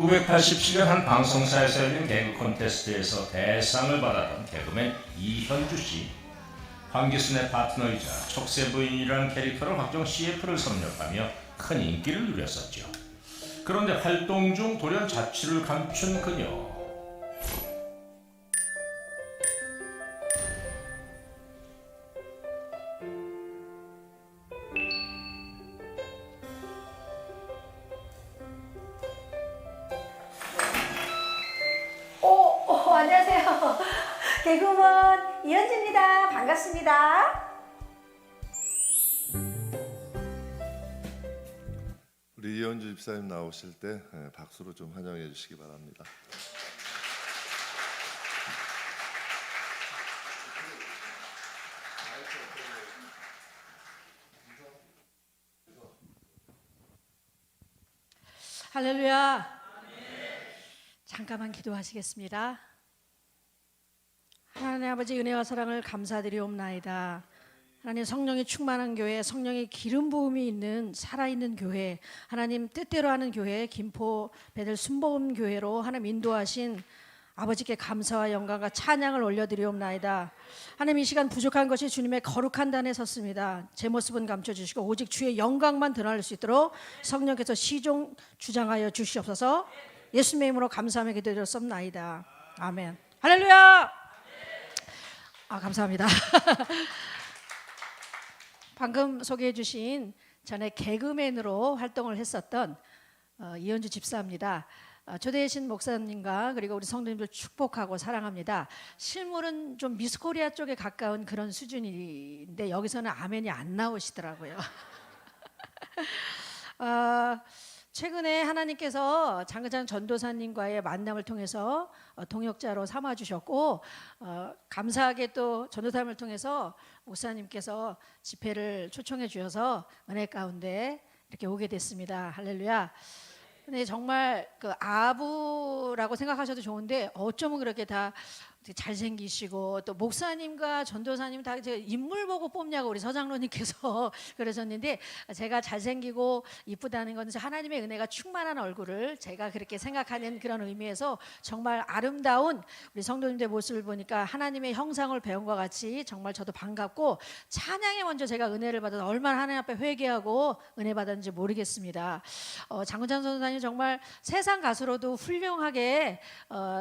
1987년 한 방송사에서 열린 개그 콘테스트에서 대상을 받았던 개그맨 이현주 씨. 황기순의 파트너이자 척세 부인이라는 캐릭터를 확정 CF를 섭렵하며 큰 인기를 누렸었죠. 그런데 활동 중 돌연 자취를 감춘 그녀. 안녕하세요. 개그우먼 이현주입니다. 반갑습니다. 우리 이현주 집사님 나오실 때 박수로 좀 환영해 주시기 바랍니다. 할렐루야. 잠깐만 기도하시겠습니다. 하나님 아버지 은혜와 사랑을 감사드리옵나이다. 하나님 성령이 충만한 교회, 성령의 기름 부음이 있는 살아있는 교회, 하나님 뜻대로 하는 교회, 김포 베들 순복음 교회로 하나님 인도하신 아버지께 감사와 영광과 찬양을 올려드리옵나이다. 하나님 이 시간 부족한 것이 주님의 거룩한 단에 섰습니다. 제 모습은 감춰주시고 오직 주의 영광만 드러날 수 있도록 성령께서 시종 주장하여 주시옵소서. 예수님의 이름으로 감사하며 기도드렸옵나이다. 아멘. 할렐루야. 감사합니다. 방금 소개해 주신 전에 개그맨으로 활동을 했었던 이현주 집사입니다. 초대신 목사님과 그리고 우리 성도님들 축복하고 사랑합니다. 실물은 좀 미스코리아 쪽에 가까운 그런 수준인데 여기서는 아멘이 안 나오시더라고요. 최근에 하나님께서 장근찬 전도사님과의 만남을 통해서 동역자로 삼아주셨고 감사하게 또 전도사님을 통해서 목사님께서 집회를 초청해 주셔서 은혜 가운데 이렇게 오게 됐습니다. 할렐루야. 근데 정말 그 아부라고 생각하셔도 좋은데 어쩌면 그렇게 다 잘생기시고 또 목사님과 전도사님 다 인물 보고 뽑냐고 우리 서장로님께서 그러셨는데 제가 잘생기고 이쁘다는 건 하나님의 은혜가 충만한 얼굴을 제가 그렇게 생각하는 그런 의미에서 정말 아름다운 우리 성도님들 모습을 보니까 하나님의 형상을 배운 것 같이 정말 저도 반갑고 찬양에 먼저 제가 은혜를 받아서 얼마나 하나님 앞에 회개하고 은혜 받았는지 모르겠습니다. 장근찬 선생님 정말 세상 가수로도 훌륭하게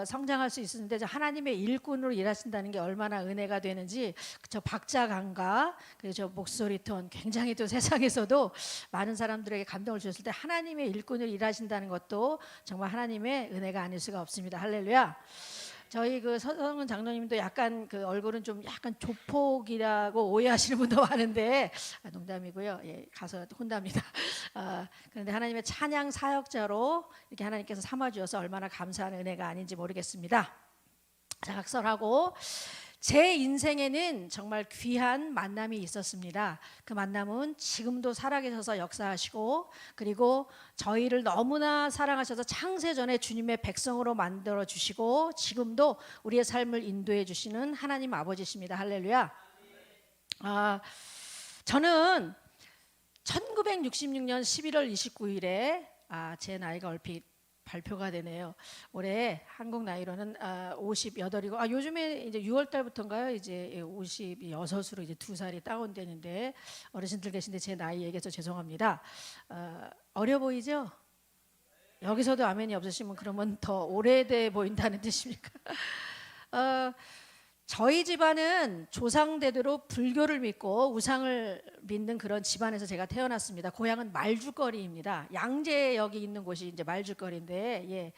성장할 수 있었는데 하나님의 일꾼으로 일하신다는 게 얼마나 은혜가 되는지 저 박자감과 그리고 저 목소리 톤 굉장히 또 세상에서도 많은 사람들에게 감동을 주셨을 때 하나님의 일꾼으로 일하신다는 것도 정말 하나님의 은혜가 아닐 수가 없습니다. 할렐루야. 저희 그 서성은 장로님도 약간 그 얼굴은 좀 약간 조폭이라고 오해하시는 분도 많은데 농담이고요. 예, 가서 혼납니다. 그런데 하나님의 찬양 사역자로 이렇게 하나님께서 삼아주셔서 얼마나 감사한 은혜가 아닌지 모르겠습니다. 작설하고 제 인생에는 정말 귀한 만남이 있었습니다. 그 만남은 지금도 살아계셔서 역사하시고 그리고 저희를 너무나 사랑하셔서 창세전에 주님의 백성으로 만들어 주시고 지금도 우리의 삶을 인도해 주시는 하나님 아버지십니다. 할렐루야. 저는 1966년 11월 29일에 제 나이가 얼핏 발표가 되네요. 올해 한국 나이로는 58이고 요즘에 이제 6월 달부터인가요? 이제 56으로 이제 2살이 다운되는데 어르신들 계신데 제 나이 얘기해서 죄송합니다. 어려 보이죠? 여기서도 아멘이 없으시면 그러면 더 오래돼 보인다는 뜻입니까? 저희 집안은 조상대대로 불교를 믿고 우상을 믿는 그런 집안에서 제가 태어났습니다. 고향은 말죽거리입니다. 양재역이 있는 곳이 이제 말죽거리인데, 예.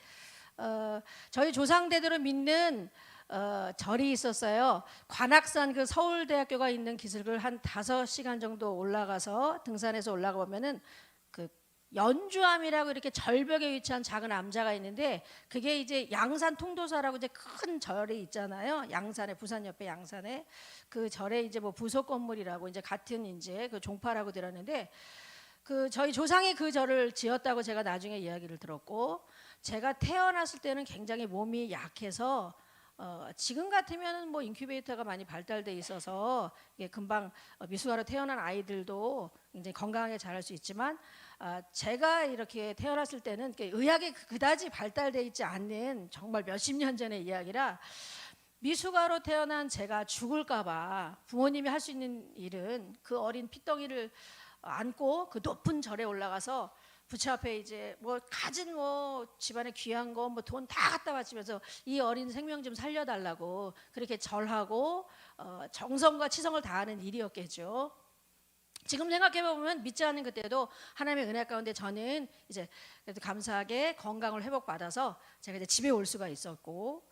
저희 조상대대로 믿는 절이 있었어요. 관악산 그 서울대학교가 있는 기슭을 한 5시간 정도 올라가서 등산해서 올라가 보면은 그 연주암이라고 이렇게 절벽에 위치한 작은 암자가 있는데 그게 이제 양산 통도사라고 이제 큰 절이 있잖아요. 양산에 부산 옆에 양산에 그 절에 이제 뭐 부속 건물이라고 이제 같은 이제 그 종파라고 들었는데 그 저희 조상이 그 절을 지었다고 제가 나중에 이야기를 들었고 제가 태어났을 때는 굉장히 몸이 약해서 지금 같으면 뭐 인큐베이터가 많이 발달돼 있어서 이게 금방 미숙아로 태어난 아이들도 굉장히 건강하게 자랄 수 있지만 제가 이렇게 태어났을 때는 의학이 그다지 발달돼 있지 않는 정말 몇십 년 전의 이야기라 미숙아로 태어난 제가 죽을까봐 부모님이 할 수 있는 일은 그 어린 핏덩이를 안고 그 높은 절에 올라가서 부처 앞에 이제 뭐 가진 뭐 집안에 귀한 거 뭐 돈 다 갖다 바치면서 이 어린 생명 좀 살려달라고 그렇게 절하고 정성과 치성을 다하는 일이었겠죠. 지금 생각해 보면 믿지 않는 그때도 하나님의 은혜 가운데 저는 이제 그래도 감사하게 건강을 회복받아서 제가 이제 집에 올 수가 있었고,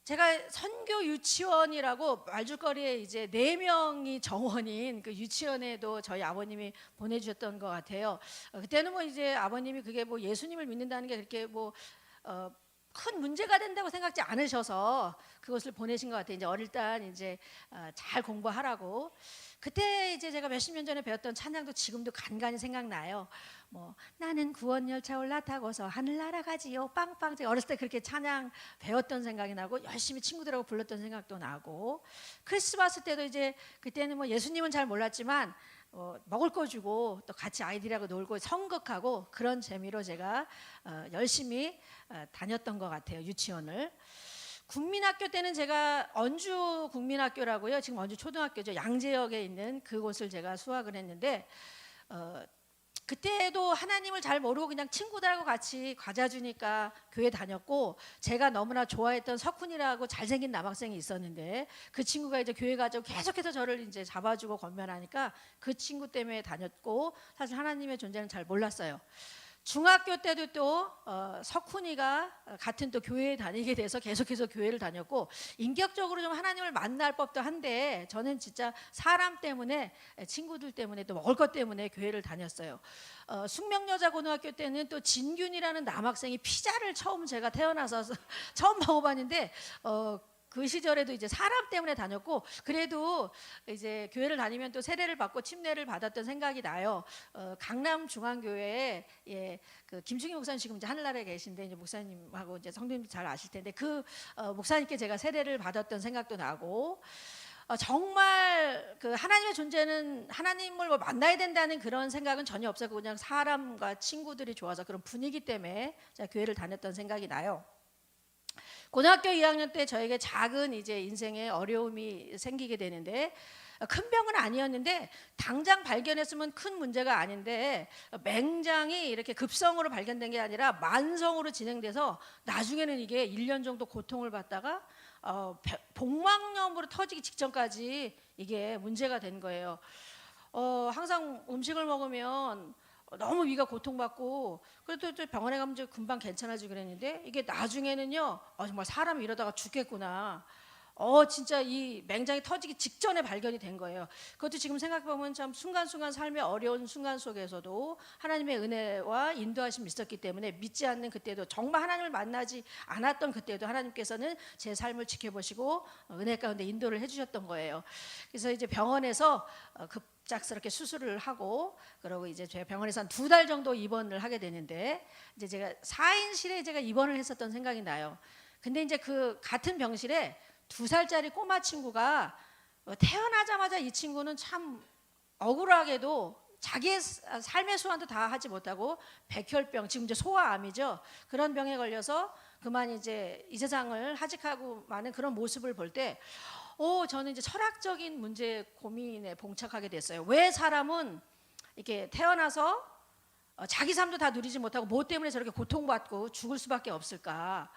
제가 선교 유치원이라고 말죽거리에 이제 4명이 정원인 그 유치원에도 저희 아버님이 보내주셨던 것 같아요. 그때는 뭐 이제 아버님이 그게 뭐 예수님을 믿는다는 게 그렇게 뭐 큰 문제가 된다고 생각지 않으셔서 그것을 보내신 것 같아요. 이제 어릴 때 이제 잘 공부하라고. 그때 이제 제가 몇십 년 전에 배웠던 찬양도 지금도 간간히 생각나요. 뭐 나는 구원 열차 올라타고서 하늘 날아가지요 빵빵. 제가 어렸을 때 그렇게 찬양 배웠던 생각이 나고 열심히 친구들하고 불렀던 생각도 나고, 크리스마스 때도 이제 그때는 뭐 예수님은 잘 몰랐지만 먹을 거 주고 또 같이 아이들하고 놀고 성극하고 그런 재미로 제가 열심히 다녔던 것 같아요, 유치원을. 국민학교 때는 제가 언주 국민학교라고요, 지금 언주 초등학교죠, 양재역에 있는 그곳을 제가 수학을 했는데 그때도 하나님을 잘 모르고 그냥 친구들하고 같이 과자 주니까 교회 다녔고, 제가 너무나 좋아했던 석훈이라고 잘생긴 남학생이 있었는데 그 친구가 이제 교회 가지고 계속해서 저를 이제 잡아주고 건면하니까 그 친구 때문에 다녔고, 사실 하나님의 존재는 잘 몰랐어요. 중학교 때도 또 석훈이가 같은 또 교회에 다니게 돼서 계속해서 교회를 다녔고, 인격적으로 좀 하나님을 만날 법도 한데 저는 진짜 사람 때문에, 친구들 때문에, 또 먹을 것 때문에 교회를 다녔어요. 숙명여자고등학교 때는 또 진균이라는 남학생이 피자를 처음 제가 태어나서 처음 먹어봤는데 그 시절에도 이제 사람 때문에 다녔고, 그래도 이제 교회를 다니면 또 세례를 받고 침례를 받았던 생각이 나요. 강남 중앙교회에 그 김충희 목사님 지금 이제 하늘나라에 계신데 이제 목사님하고 이제 성도님들 잘 아실 텐데 그 목사님께 제가 세례를 받았던 생각도 나고, 정말 그 하나님의 존재는 하나님을 뭐 만나야 된다는 그런 생각은 전혀 없었고 그냥 사람과 친구들이 좋아서 그런 분위기 때문에 제가 교회를 다녔던 생각이 나요. 고등학교 2학년 때 저에게 작은 이제 인생에 어려움이 생기게 되는데, 큰 병은 아니었는데 당장 발견했으면 큰 문제가 아닌데 맹장이 이렇게 급성으로 발견된 게 아니라 만성으로 진행돼서 나중에는 이게 1년 정도 고통을 받다가 복막염으로 터지기 직전까지 이게 문제가 된 거예요. 항상 음식을 먹으면 너무 위가 고통받고, 그래도 또 병원에 가면 이제 금방 괜찮아지고 그랬는데 이게 나중에는요 정말 사람이 이러다가 죽겠구나, 진짜 이 맹장이 터지기 직전에 발견이 된 거예요. 그것도 지금 생각해보면 참 순간순간 삶의 어려운 순간 속에서도 하나님의 은혜와 인도하심이 있었기 때문에 믿지 않는 그때도, 정말 하나님을 만나지 않았던 그때도 하나님께서는 제 삶을 지켜보시고 은혜 가운데 인도를 해주셨던 거예요. 그래서 이제 병원에서 급작스럽게 수술을 하고, 그러고 이제 제가 병원에서 한 2달 정도 입원을 하게 되는데, 이제 제가 4인실에 제가 입원을 했었던 생각이 나요. 근데 이제 그 같은 병실에 2살짜리 꼬마 친구가 태어나자마자, 이 친구는 참 억울하게도 자기의 삶의 소원도 다 하지 못하고 백혈병, 지금 이제 소아암이죠, 그런 병에 걸려서 그만 이제 이 세상을 하직하고 마는 그런 모습을 볼 때 저는 이제 철학적인 문제 고민에 봉착하게 됐어요. 왜 사람은 이렇게 태어나서 자기 삶도 다 누리지 못하고 뭐 때문에 저렇게 고통받고 죽을 수밖에 없을까?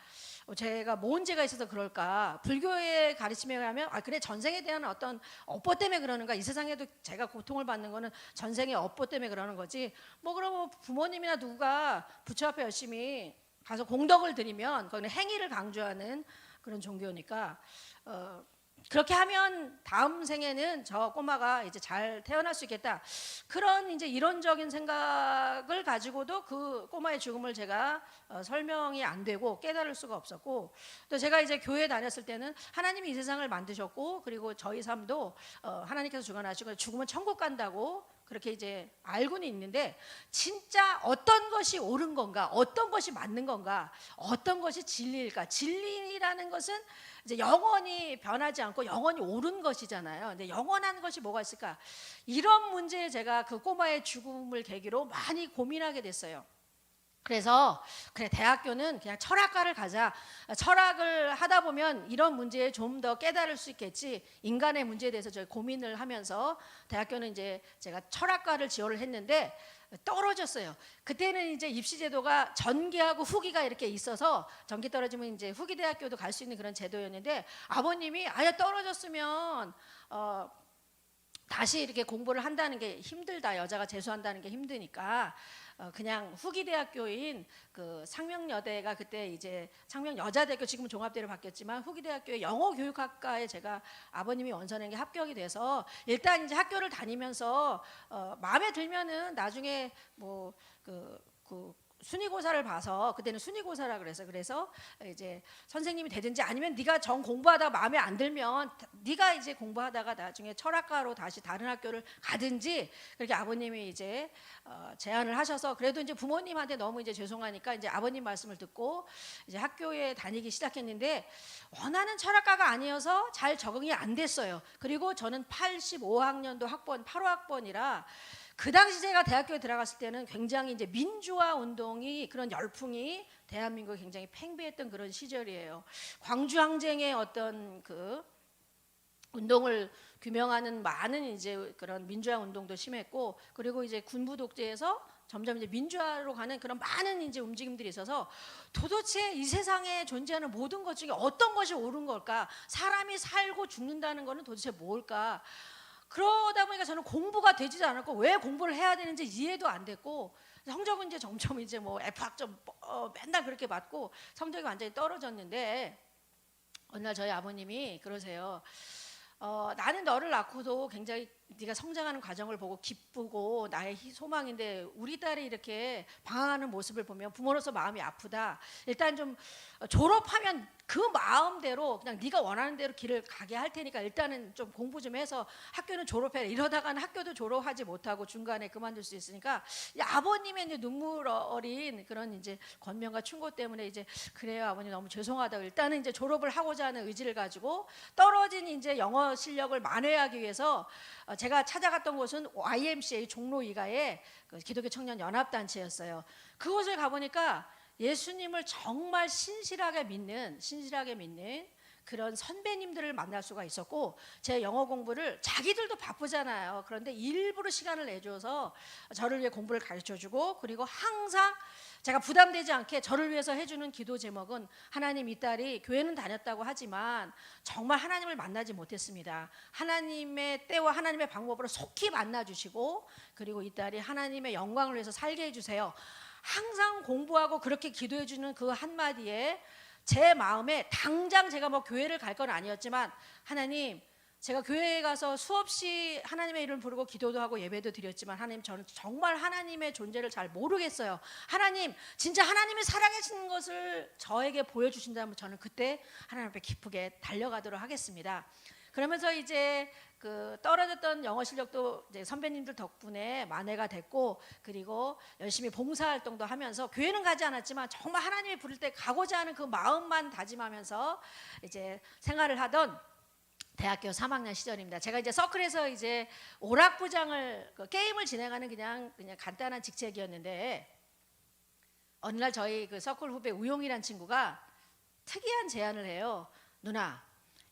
제가 뭔 죄가 있어서 그럴까? 불교의 가르침에 의하면 그래, 전생에 대한 어떤 업보 때문에 그러는가? 이 세상에도 제가 고통을 받는 거는 전생의 업보 때문에 그러는 거지. 뭐 그러면 부모님이나 누가 부처 앞에 열심히 가서 공덕을 드리면 거기는 행위를 강조하는 그런 종교니까 그렇게 하면 다음 생에는 저 꼬마가 이제 잘 태어날 수 있겠다, 그런 이제 이론적인 생각을 가지고도 그 꼬마의 죽음을 제가 설명이 안 되고 깨달을 수가 없었고, 또 제가 이제 교회 다녔을 때는 하나님이 이 세상을 만드셨고, 그리고 저희 삶도 하나님께서 주관하시고 죽으면 천국 간다고 그렇게 이제 알고는 있는데 진짜 어떤 것이 옳은 건가, 어떤 것이 맞는 건가, 어떤 것이 진리일까? 진리라는 것은 이제 영원히 변하지 않고 영원히 옳은 것이잖아요. 근데 영원한 것이 뭐가 있을까? 이런 문제에 제가 그 꼬마의 죽음을 계기로 많이 고민하게 됐어요. 그래서 그래, 대학교는 그냥 철학과를 가자. 철학을 하다 보면 이런 문제에 좀 더 깨달을 수 있겠지. 인간의 문제에 대해서 저희 고민을 하면서 대학교는 이제 제가 철학과를 지원을 했는데 떨어졌어요. 그때는 이제 입시 제도가 전기하고 후기가 이렇게 있어서 전기 떨어지면 이제 후기 대학교도 갈 수 있는 그런 제도였는데 아버님이 아예 떨어졌으면 다시 이렇게 공부를 한다는 게 힘들다. 여자가 재수한다는 게 힘드니까 그냥 후기 대학교인 그 상명여대가 그때 이제 상명여자대학교, 지금은 종합대로 바뀌었지만 후기 대학교의 영어교육학과에 제가 아버님이 원서낸 게 합격이 돼서 일단 이제 학교를 다니면서 마음에 들면은 나중에 뭐 그 순위고사를 봐서, 그때는 순위고사라 그래서 이제 선생님이 되든지 아니면 네가 정 공부하다가 마음에 안 들면 네가 이제 공부하다가 나중에 철학과로 다시 다른 학교를 가든지, 그렇게 아버님이 이제 제안을 하셔서, 그래도 이제 부모님한테 너무 이제 죄송하니까 이제 아버님 말씀을 듣고 이제 학교에 다니기 시작했는데 원하는 철학과가 아니어서 잘 적응이 안 됐어요. 그리고 저는 85학년도 학번 8호학번이라 그 당시 제가 대학교에 들어갔을 때는 굉장히 이제 민주화 운동이, 그런 열풍이 대한민국에 굉장히 팽배했던 그런 시절이에요. 광주 항쟁의 어떤 그 운동을 규명하는 많은 이제 그런 민주화 운동도 심했고, 그리고 이제 군부 독재에서 점점 이제 민주화로 가는 그런 많은 이제 움직임들이 있어서 도대체 이 세상에 존재하는 모든 것 중에 어떤 것이 옳은 걸까? 사람이 살고 죽는다는 것은 도대체 뭘까? 그러다 보니까 저는 공부가 되지도 않았고 왜 공부를 해야 되는지 이해도 안 됐고, 성적은 이제 점점 이제 뭐 F학점 맨날 그렇게 맞고 성적이 완전히 떨어졌는데, 어느 날 저희 아버님이 그러세요. 나는 너를 낳고도 굉장히 네가 성장하는 과정을 보고 기쁘고 나의 소망인데 우리 딸이 이렇게 방황하는 모습을 보면 부모로서 마음이 아프다. 일단 좀 졸업하면 그 마음대로 그냥 네가 원하는 대로 길을 가게 할 테니까 일단은 좀 공부 좀 해서 학교는 졸업해라. 이러다가는 학교도 졸업하지 못하고 중간에 그만둘 수 있으니까, 아버님의 이제 눈물 어린 그런 이제 권면과 충고 때문에 이제 그래요 아버님 너무 죄송하다고 일단은 이제 졸업을 하고자 하는 의지를 가지고 떨어진 이제 영어 실력을 만회하기 위해서 제가 찾아갔던 곳은 YMCA 종로 2가의 그 기독교 청년 연합단체였어요. 그곳을 가보니까 예수님을 정말 신실하게 믿는 그런 선배님들을 만날 수가 있었고, 제 영어 공부를 자기들도 바쁘잖아요. 그런데 일부러 시간을 내줘서 저를 위해 공부를 가르쳐주고, 그리고 항상 제가 부담되지 않게 저를 위해서 해주는 기도 제목은, 하나님 이 딸이 교회는 다녔다고 하지만 정말 하나님을 만나지 못했습니다. 하나님의 때와 하나님의 방법으로 속히 만나주시고, 그리고 이 딸이 하나님의 영광을 위해서 살게 해주세요. 항상 공부하고 그렇게 기도해주는 그 한마디에 제 마음에, 당장 제가 뭐 교회를 갈 건 아니었지만, 하나님 제가 교회에 가서 수없이 하나님의 이름을 부르고 기도도 하고 예배도 드렸지만 하나님 저는 정말 하나님의 존재를 잘 모르겠어요. 하나님 진짜 하나님이 살아계신 것을 저에게 보여주신다면 저는 그때 하나님 앞에 기쁘게 달려가도록 하겠습니다. 그러면서 이제 그 떨어졌던 영어 실력도 이제 선배님들 덕분에 만회가 됐고, 그리고 열심히 봉사활동도 하면서 교회는 가지 않았지만 정말 하나님이 부를 때 가고자 하는 그 마음만 다짐하면서 이제 생활을 하던 대학교 3학년 시절입니다. 제가 이제 서클에서 이제 오락부장을 게임을 진행하는 그냥 간단한 직책이었는데, 어느 날 저희 그 서클 후배 우용이란 친구가 특이한 제안을 해요. 누나,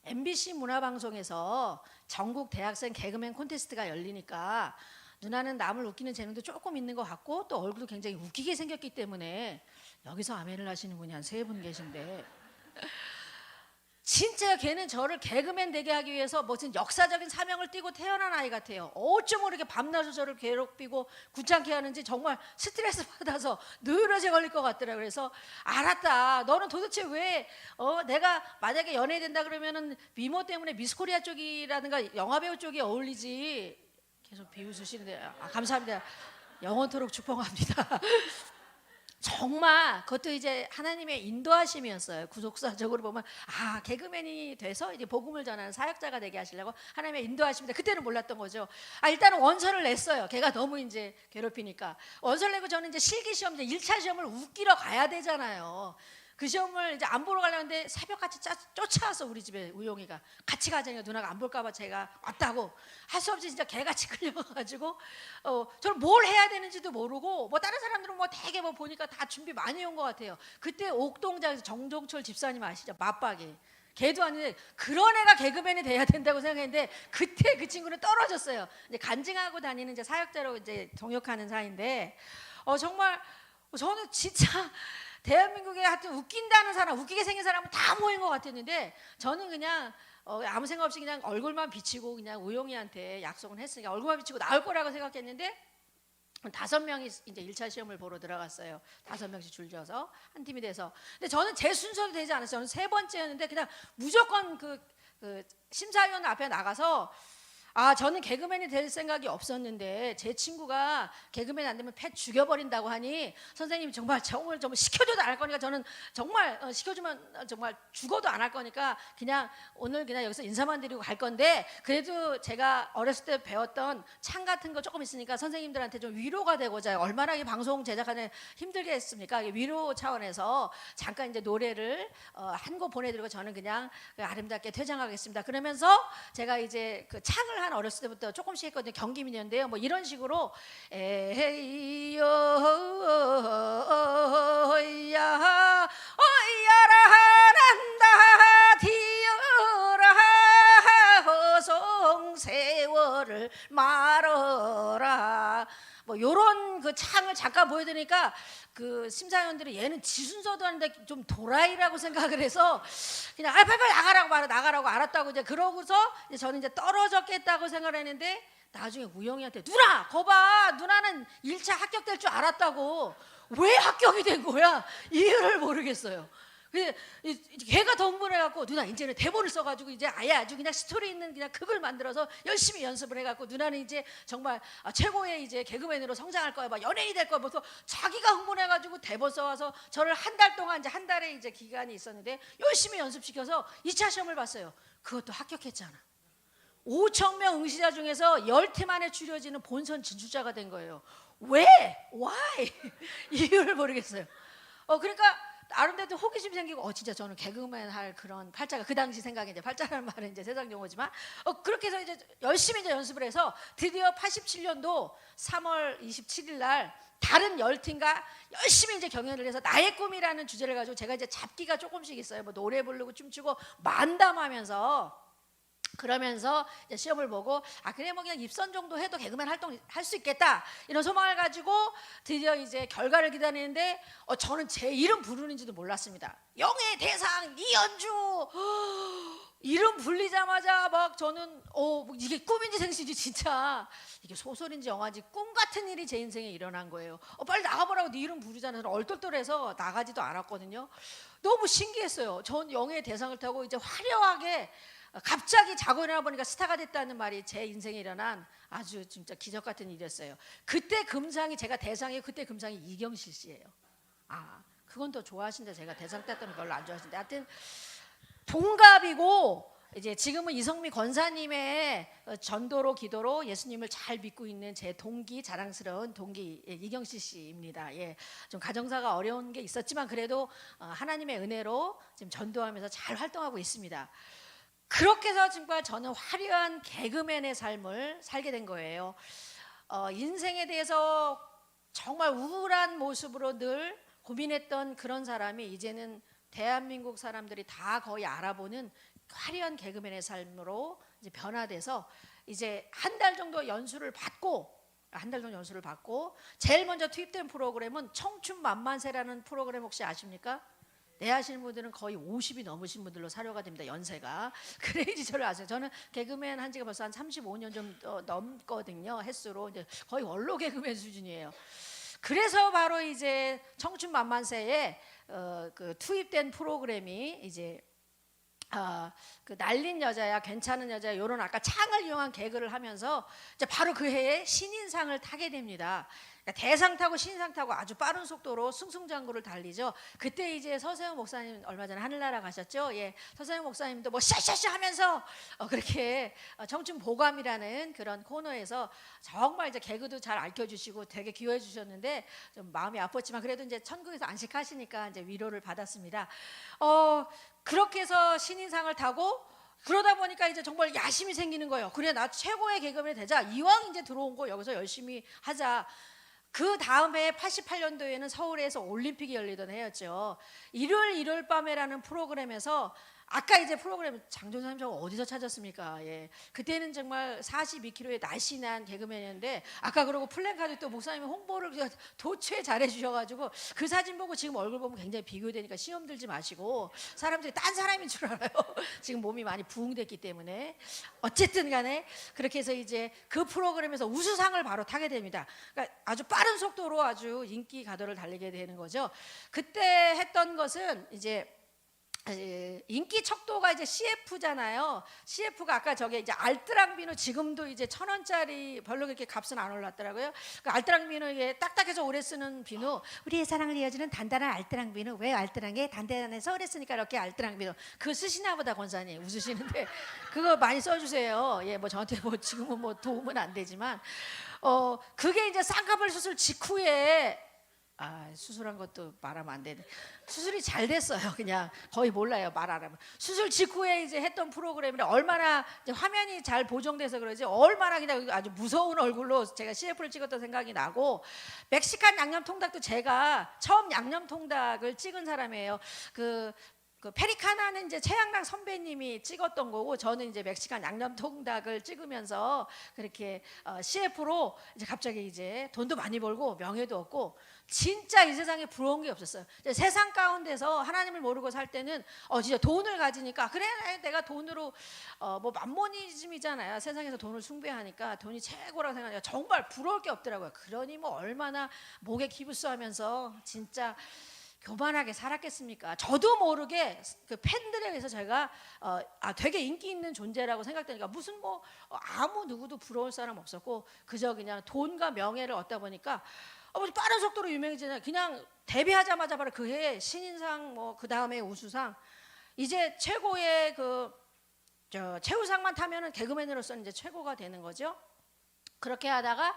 MBC 문화방송에서 전국 대학생 개그맨 콘테스트가 열리니까 누나는 남을 웃기는 재능도 조금 있는 것 같고 또 얼굴도 굉장히 웃기게 생겼기 때문에, 여기서 아멘을 하시는 분이 한 3분 계신데 진짜 걔는 저를 개그맨 되게 하기 위해서 무슨 역사적인 사명을 띠고 태어난 아이 같아요. 어쩜 모르게 밤낮으로 저를 괴롭히고 귀찮게 하는지 정말 스트레스 받아서 느러져 걸릴 것 같더라고요. 그래서 알았다. 너는 도대체 왜 내가 만약에 연예된다 그러면은 미모 때문에 미스코리아 쪽이라든가 영화배우 쪽이 어울리지. 계속 비웃으시는데 감사합니다. 영원토록 축복합니다. 정말 그것도 이제 하나님의 인도하심이었어요. 구속사적으로 보면 개그맨이 돼서 이제 복음을 전하는 사역자가 되게 하시려고 하나님의 인도하심인데 그때는 몰랐던 거죠. 일단은 원서를 냈어요. 걔가 너무 이제 괴롭히니까 원서를 내고 저는 이제 실기 시험 이제 1차 시험을 웃기러 가야 되잖아요. 그 시험을 이제 안 보러 가려는데 새벽같이 쫓아와서 우리 집에 우용이가 같이 가자니까 누나가 안 볼까봐 제가 왔다고 할 수 없이 진짜 개같이 끌려가가지고 저는 뭘 해야 되는지도 모르고 뭐 다른 사람들은 뭐 되게 뭐 보니까 다 준비 많이 온 것 같아요. 그때 옥동장에서 정종철 집사님 아시죠? 맞박이. 걔도 아닌데 그런 애가 개그맨이 돼야 된다고 생각했는데 그때 그 친구는 떨어졌어요. 이제 간증하고 다니는 이제 사역자로 이제 동역하는 사이인데 정말 저는 진짜 대한민국에 하여튼 웃긴다는 사람, 웃기게 생긴 사람은 다 모인 것 같았는데 저는 그냥 아무 생각 없이 그냥 얼굴만 비치고 그냥 우용이한테 약속은 했으니까 얼굴만 비치고 나올 거라고 생각했는데 5명이 이제 1차 시험을 보러 들어갔어요. 5명씩 줄져서 한 팀이 돼서. 근데 저는 제 순서도 되지 않았어요. 저는 3번째였는데 그냥 무조건 그 심사위원 앞에 나가서 저는 개그맨이 될 생각이 없었는데 제 친구가 개그맨 안 되면 패 죽여버린다고 하니 선생님이 정말 시켜줘도 안 할 거니까 저는 정말 시켜주면 정말 죽어도 안 할 거니까 그냥 오늘 그냥 여기서 인사만 드리고 갈 건데 그래도 제가 어렸을 때 배웠던 창 같은 거 조금 있으니까 선생님들한테 좀 위로가 되고자 얼마나 이 방송 제작하는 힘들게 했습니까? 위로 차원에서 잠깐 이제 노래를 한 곡 보내드리고 저는 그냥 아름답게 퇴장하겠습니다. 그러면서 제가 이제 그 창을 한 어렸을 때부터 조금씩 했거든요. 경기민요인데요. 뭐 이런 식으로 에헤이요 야 어이야라 한다 디어라 허송 세월을 말어라 뭐 요런 그 창을 잠깐 보여드리니까 그 심사위원들이 얘는 지순서도 하는데 좀 도라이라고 생각을 해서 그냥 빨리 나가라고 알았다고 이제 그러고서 이제 저는 이제 떨어졌겠다고 생각을 했는데 나중에 우영이한테 누나 거봐 누나는 1차 합격될 줄 알았다고 왜 합격이 된 거야 이유를 모르겠어요. 걔가 더 흥분해갖고 누나 이제는 대본을 써가지고 이제 아주 그냥 스토리 있는 그냥 극을 만들어서 열심히 연습을 해갖고 누나는 이제 정말 최고의 이제 개그맨으로 성장할 거야, 막 연예인이 될 거야. 벌써 자기가 흥분해가지고 대본 써와서 저를 한 달 동안 이제 한 달의 이제 기간이 있었는데 열심히 연습시켜서 2차 시험을 봤어요. 그것도 합격했잖아. 5,000명 응시자 중에서 10팀 안에 추려지는 본선 진출자가 된 거예요. 왜? Why? 이유를 모르겠어요. 그러니까 아름다운 호기심 생기고 진짜 저는 개그맨 할 그런 팔자가 그 당시 생각에 이제 팔자라는 말은 이제 세상 용어지만 그렇게 해서 이제 열심히 이제 연습을 해서 드디어 87년도 3월 27일 날 다른 10팀과 열심히 이제 경연을 해서 나의 꿈이라는 주제를 가지고 제가 이제 잡기가 조금씩 있어요. 뭐 노래 부르고 춤추고 만담하면서 그러면서 이제 시험을 보고 그래 뭐 그냥 입선 정도 해도 개그맨 활동 할 수 있겠다 이런 소망을 가지고 드디어 이제 결과를 기다리는데 저는 제 이름 부르는지도 몰랐습니다. 영예 대상 이연주 이름 불리자마자 막 저는 뭐 이게 꿈인지 생시인지 진짜 이게 소설인지 영화인지 꿈 같은 일이 제 인생에 일어난 거예요. 빨리 나가보라고 네 이름 부르잖아요. 얼떨떨해서 나가지도 않았거든요. 너무 신기했어요. 전 영예 대상을 타고 이제 화려하게 갑자기 자고 일어나 보니까 스타가 됐다는 말이 제 인생에 일어난 아주 진짜 기적 같은 일이었어요. 그때 금상이 제가 대상이 그때 금상이 이경실 씨예요. 그건 더 좋아하신다. 제가 대상 땄던 걸 별로 안 좋아하시는데 하여튼 동갑이고 이제 지금은 이성미 권사님의 전도로 기도로 예수님을 잘 믿고 있는 제 동기 자랑스러운 동기 이경실 씨입니다. 좀 가정사가 어려운 게 있었지만 그래도 하나님의 은혜로 지금 전도하면서 잘 활동하고 있습니다. 그렇게 해서 정말 저는 화려한 개그맨의 삶을 살게 된 거예요. 인생에 대해서 정말 우울한 모습으로 늘 고민했던 그런 사람이 이제는 대한민국 사람들이 다 거의 알아보는 화려한 개그맨의 삶으로 이제 변화돼서 이제 한 달 정도 연수를 받고 제일 먼저 투입된 프로그램은 청춘만만세라는 프로그램 혹시 아십니까? 네, 하시는 분들은 거의 50이 넘으신 분들로 사료가 됩니다. 연세가. 그래야지 저를 아세요. 저는 개그맨 한 지가 벌써 한 35년 좀 넘거든요. 횟수로 이제 거의 원로 개그맨 수준이에요. 그래서 바로 이제 청춘만만세에 그 투입된 프로그램이 이제 그 날린 여자야 괜찮은 여자야 요런 아까 창을 이용한 개그를 하면서 이제 바로 그 해에 신인상을 타게 됩니다. 그러니까 대상 타고 신상 타고 아주 빠른 속도로 승승장구를 달리죠. 그때 이제 서세영 목사님 얼마 전에 하늘나라 가셨죠. 예, 서세영 목사님도 뭐 샤샤샤 하면서 그렇게 청춘 보감이라는 그런 코너에서 정말 이제 개그도 잘 알려주시고 되게 기여해 주셨는데 좀 마음이 아팠지만 그래도 이제 천국에서 안식하시니까 이제 위로를 받았습니다. 그렇게 해서 신인상을 타고 그러다 보니까 이제 정말 야심이 생기는 거예요. 그래 나 최고의 개그맨이 되자. 이왕 이제 들어온 거 여기서 열심히 하자. 그 다음에 88년도에는 서울에서 올림픽이 열리던 해였죠. 일요일 밤에라는 프로그램에서 아까 이제 프로그램 장종사님 저거 어디서 찾았습니까? 예, 그때는 정말 42kg의 날씬한 개그맨이었는데 아까 그러고 플랜카드 또 목사님이 홍보를 도처에 잘해 주셔가지고 그 사진 보고 지금 얼굴 보면 굉장히 비교되니까 시험 들지 마시고 사람들이 딴 사람인 줄 알아요. 지금 몸이 많이 부흥됐기 때문에 어쨌든 간에 그렇게 해서 이제 그 프로그램에서 우수상을 바로 타게 됩니다. 그러니까 아주 빠른 속도로 아주 인기 가도를 달리게 되는 거죠. 그때 했던 것은 이제 인기 척도가 이제 CF잖아요. CF가 아까 저게 이제 알뜰한 비누 지금도 이제 1,000원짜리 별로 그렇게 값은 안 올랐더라고요. 그 알뜰한 비누 이게 딱딱해서 오래 쓰는 비누. 우리의 사랑을 이어주는 단단한 알뜰한 비누. 왜 알뜰한 게 단단해서 오래 쓰니까 이렇게 알뜰한 비누. 그거 쓰시나 보다 권사님 웃으시는데 그거 많이 써주세요. 예, 뭐 저한테 뭐 지금은 뭐 도움은 안 되지만 그게 이제 쌍꺼풀 수술 직후에 수술한 것도 말하면 안 되네. 수술이 잘 됐어요. 그냥 거의 몰라요. 말 안 하면. 수술 직후에 이제 했던 프로그램이라 얼마나 이제 화면이 잘 보정돼서 그러지 얼마나 그냥 아주 무서운 얼굴로 제가 CF를 찍었던 생각이 나고 멕시칸 양념통닭도 제가 처음 양념통닭을 찍은 사람이에요. 그 페리카나는 이제 최양락 선배님이 찍었던 거고 저는 이제 멕시칸 양념통닭을 찍으면서 그렇게 CF로 이제 갑자기 이제 돈도 많이 벌고 명예도 얻고 진짜 이 세상에 부러운 게 없었어요. 세상 가운데서 하나님을 모르고 살 때는 진짜 돈을 가지니까 그래 내가 돈으로 뭐 만모니즘이잖아요. 세상에서 돈을 숭배하니까 돈이 최고라고 생각해요. 정말 부러울 게 없더라고요. 그러니 뭐 얼마나 목에 기부스하면서 진짜 교만하게 살았겠습니까? 저도 모르게 그 팬들에 의해서 제가 되게 인기 있는 존재라고 생각되니까 무슨 뭐 아무 누구도 부러울 사람 없었고 그저 그냥 돈과 명예를 얻다 보니까 빠른 속도로 유명해지잖아요. 그냥 데뷔하자마자 바로 그 해에 신인상 뭐 그 다음에 우수상 이제 최고의 최우상만 타면은 개그맨으로서는 이제 최고가 되는 거죠. 그렇게 하다가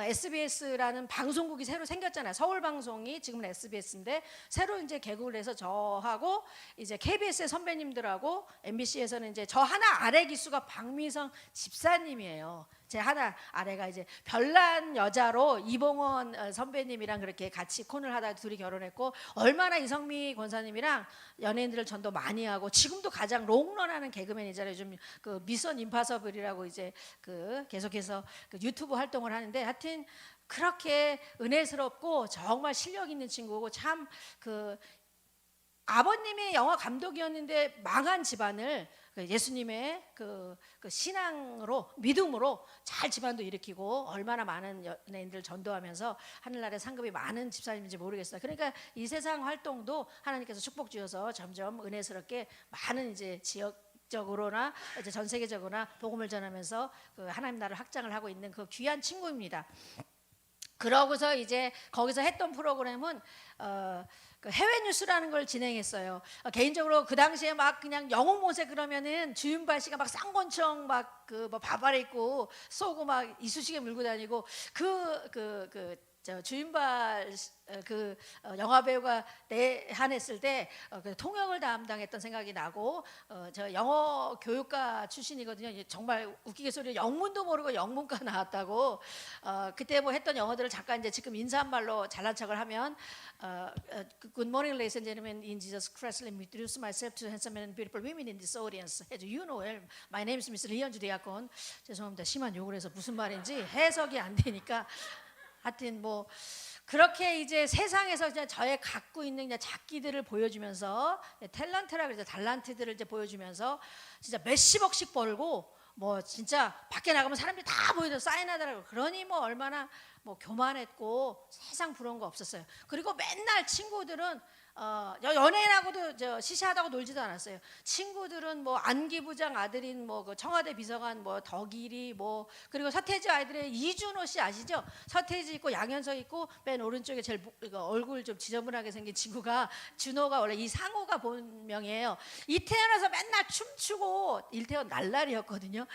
SBS라는 방송국이 새로 생겼잖아요. 서울 방송이 지금은 SBS인데 새로 이제 개국을 해서 저하고 이제 KBS의 선배님들하고 MBC에서는 이제 저 하나 아래 기수가 박미성 집사님이에요. 제 하나 아래가 이제 별난 여자로 이봉원 선배님이랑 그렇게 같이 코너를 하다가 둘이 결혼했고 얼마나 이성미 권사님이랑 연예인들을 전도 많이 하고 지금도 가장 롱런하는 개그맨이잖아요. 요즘 그 미션 임파서블이라고 이제 그 계속해서 그 유튜브 활동을 하는데 하여튼 그렇게 은혜스럽고 정말 실력 있는 친구고 참 그 아버님이 영화 감독이었는데 망한 집안을 예수님의 그 신앙으로 믿음으로 잘 집안도 일으키고 얼마나 많은 연예인들 전도하면서 하늘나라에 상급이 많은 집사님인지 모르겠어요. 그러니까 이 세상 활동도 하나님께서 축복 주셔서 점점 은혜스럽게 많은 이제 지역적으로나 이제 전 세계적으로나 복음을 전하면서 그 하나님 나라를 확장을 하고 있는 그 귀한 친구입니다. 그러고서 이제 거기서 했던 프로그램은 그 해외 뉴스라는 걸 진행했어요. 개인적으로 그 당시에 막 그냥 영웅 모세 그러면은 주윤발 씨가 막 쌍권총 막 그 뭐 바바리 입고 쏘고 막 이쑤시개 물고 다니고 주윤발 영화 배우가 내한했을 때 그 통역을 담당했던 생각이 나고 저 영어 교육과 출신이거든요. 정말 웃기게 소리 영문도 모르고 영문과 나왔다고 그때 뭐 했던 영어들을 잠깐 이제 지금 인사한 말로 잘난 척을 하면 Good morning, ladies and gentlemen. In Jesus Christ, let me introduce myself to handsome and beautiful women in this audience. As you know, my name is Mr. 이현주 대학원. 죄송합니다. 심한 욕을 해서 무슨 말인지 해석이 안 되니까. 하여튼 뭐 그렇게 이제 세상에서 이제 저의 갖고 있는 그냥 작기들을 보여주면서 탤런트라 그러죠. 달란트들을 이제 보여주면서 진짜 몇십억씩 벌고 뭐 진짜 밖에 나가면 사람들이 다 보여줘 사인하더라고요. 그러니 뭐 얼마나 뭐 교만했고 세상 부러운 거 없었어요. 그리고 맨날 친구들은 연예인하고도 시시하다고 놀지도 않았어요. 친구들은 뭐 안기부장 아들인 뭐 그 청와대 비서관 뭐 덕일이 뭐 그리고 서태지 아이들의 이준호 씨 아시죠? 서태지 있고 양현석 있고 맨 오른쪽에 제일 얼굴 좀 지저분하게 생긴 친구가 준호가 원래 이 상호가 본명이에요. 이태원에서 맨날 춤추고 이태원 날라리였거든요.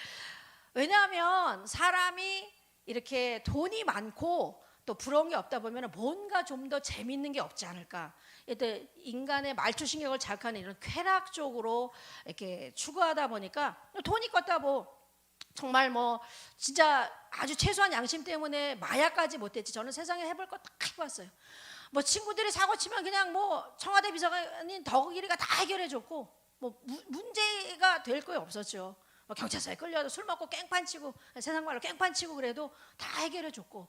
왜냐하면 사람이 이렇게 돈이 많고 또 부러운 게 없다 보면 뭔가 좀 더 재밌는 게 없지 않을까. 이때 인간의 말초신경을 자극하는 이런 쾌락 쪽으로 이렇게 추구하다 보니까 돈이 껐다 뭐 정말 뭐 진짜 아주 최소한 양심 때문에 마약까지 못했지. 저는 세상에 해볼 거 다 해봤어요. 뭐 친구들이 사고 치면 그냥 뭐 청와대 비서관인 덕일이가 다 해결해줬고 뭐 문제가 될 거 없었죠. 뭐 경찰서에 끌려도 술 먹고 깽판 치고 세상 말로 깽판 치고 그래도 다 해결해줬고.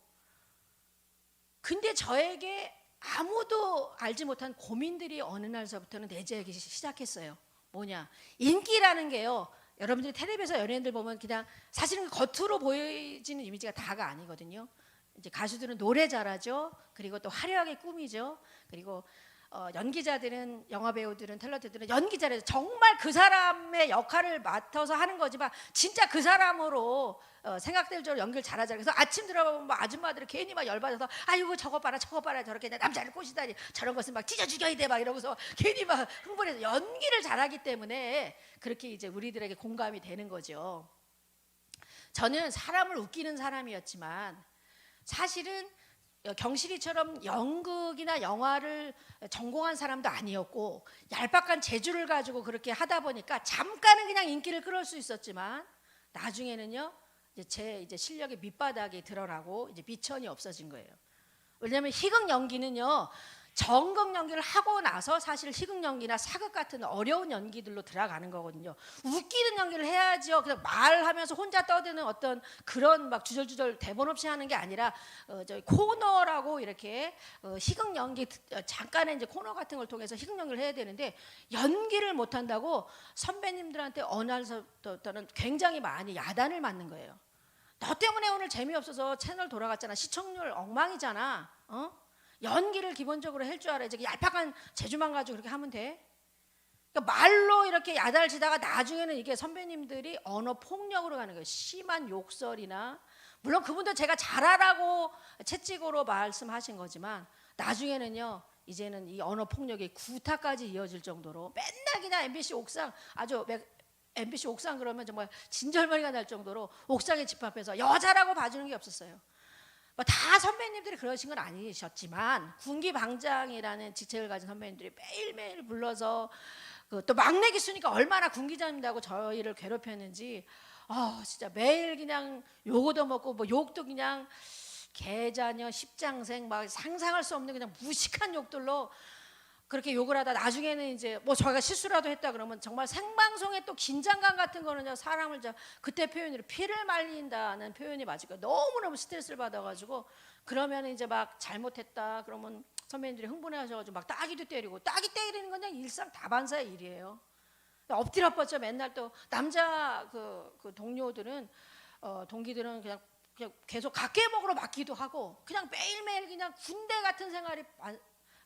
근데 저에게 아무도 알지 못한 고민들이 어느 날서부터는 내재하기 시작했어요. 뭐냐? 인기라는 게요. 여러분들이 텔레비에서 연예인들 보면 그냥 사실은 겉으로 보여지는 이미지가 다가 아니거든요. 이제 가수들은 노래 잘하죠. 그리고 또 화려하게 꾸미죠. 그리고 연기자들은 영화 배우들은 탤런트들은 연기 잘해서 정말 그 사람의 역할을 맡아서 하는 거지만 진짜 그 사람으로 생각될 정도로 연기를 잘하잖아요. 그래서 아침 들어가면 뭐 아줌마들이 괜히 막 열받아서 아이고 저거 봐라 저렇게 남자를 꼬시다니 저런 것은 막 찢어 죽여야 돼 막 이러고서 괜히 막 흥분해서 연기를 잘하기 때문에 그렇게 이제 우리들에게 공감이 되는 거죠. 저는 사람을 웃기는 사람이었지만 사실은 경실이처럼 연극이나 영화를 전공한 사람도 아니었고 얄팍한 재주를 가지고 그렇게 하다 보니까 잠깐은 그냥 인기를 끌을 수 있었지만 나중에는요 제 실력의 밑바닥이 드러나고 이제 미천이 없어진 거예요. 왜냐하면 희극 연기는요 전극 연기를 하고 나서 사실 희극 연기나 사극 같은 어려운 연기들로 들어가는 거거든요. 웃기는 연기를 해야죠. 그냥 말하면서 혼자 떠드는 어떤 그런 막 주절주절 대본 없이 하는 게 아니라 저희 코너라고 이렇게 희극 연기 잠깐의 이제 코너 같은 걸 통해서 희극 연기를 해야 되는데 연기를 못 한다고 선배님들한테 어느 날부터는 굉장히 많이 야단을 맞는 거예요. 너 때문에 오늘 재미없어서 채널 돌아갔잖아. 시청률 엉망이잖아. 연기를 기본적으로 할 줄 알아야지. 얄팍한 재주만 가지고 그렇게 하면 돼? 그러니까 말로 이렇게 야단을 치다가 나중에는 이게 선배님들이 언어 폭력으로 가는 거예요. 심한 욕설이나 물론 그분도 제가 잘하라고 채찍으로 말씀하신 거지만 나중에는요 이제는 이 언어 폭력이 구타까지 이어질 정도로 맨날 그냥 MBC 옥상 MBC 옥상 그러면 정말 진절머리가 날 정도로 옥상에 집합해서 여자라고 봐주는 게 없었어요. 다 선배님들이 그러신 건 아니셨지만 군기방장이라는 직책을 가진 선배님들이 매일매일 불러서 또 막내 기수니까 얼마나 군 기자님하고 저희를 괴롭혔는지 진짜 매일 그냥 요거도 먹고 뭐 욕도 그냥 개자녀 십장생 막 상상할 수 없는 그냥 무식한 욕들로 그렇게 욕을 하다 나중에는 이제 뭐 저희가 실수라도 했다 그러면 정말 생방송에 또 긴장감 같은 거는 사람을 그때 표현으로 피를 말린다는 표현이 맞을 거예요. 너무너무 스트레스를 받아가지고 그러면 이제 막 잘못했다 그러면 선배님들이 흥분해하셔가지고 막 따귀도 때리고 따귀 때리는 건 그냥 일상 다반사의 일이에요. 엎드려 뻗쳐 맨날 또 남자 그 동료들은 동기들은 그냥 계속 각계목으로 맞기도 하고 그냥 매일매일 그냥 군대 같은 생활이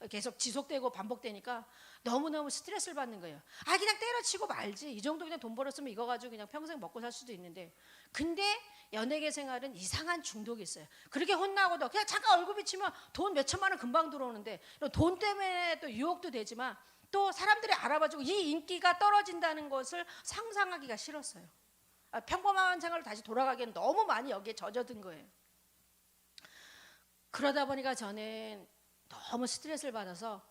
계속 지속되고 반복되니까 너무너무 스트레스를 받는 거예요. 그냥 때려치고 말지. 이 정도 그냥 돈 벌었으면 이거 가지고 그냥 평생 먹고 살 수도 있는데. 근데 연예계 생활은 이상한 중독이 있어요. 그렇게 혼나고도 그냥 잠깐 얼굴 비치면 돈 몇 천만 원 금방 들어오는데 돈 때문에 또 유혹도 되지만 또 사람들이 알아봐주고 이 인기가 떨어진다는 것을 상상하기가 싫었어요. 평범한 생활로 다시 돌아가기에는 너무 많이 여기에 젖어든 거예요. 그러다 보니까 저는 너무 스트레스를 받아서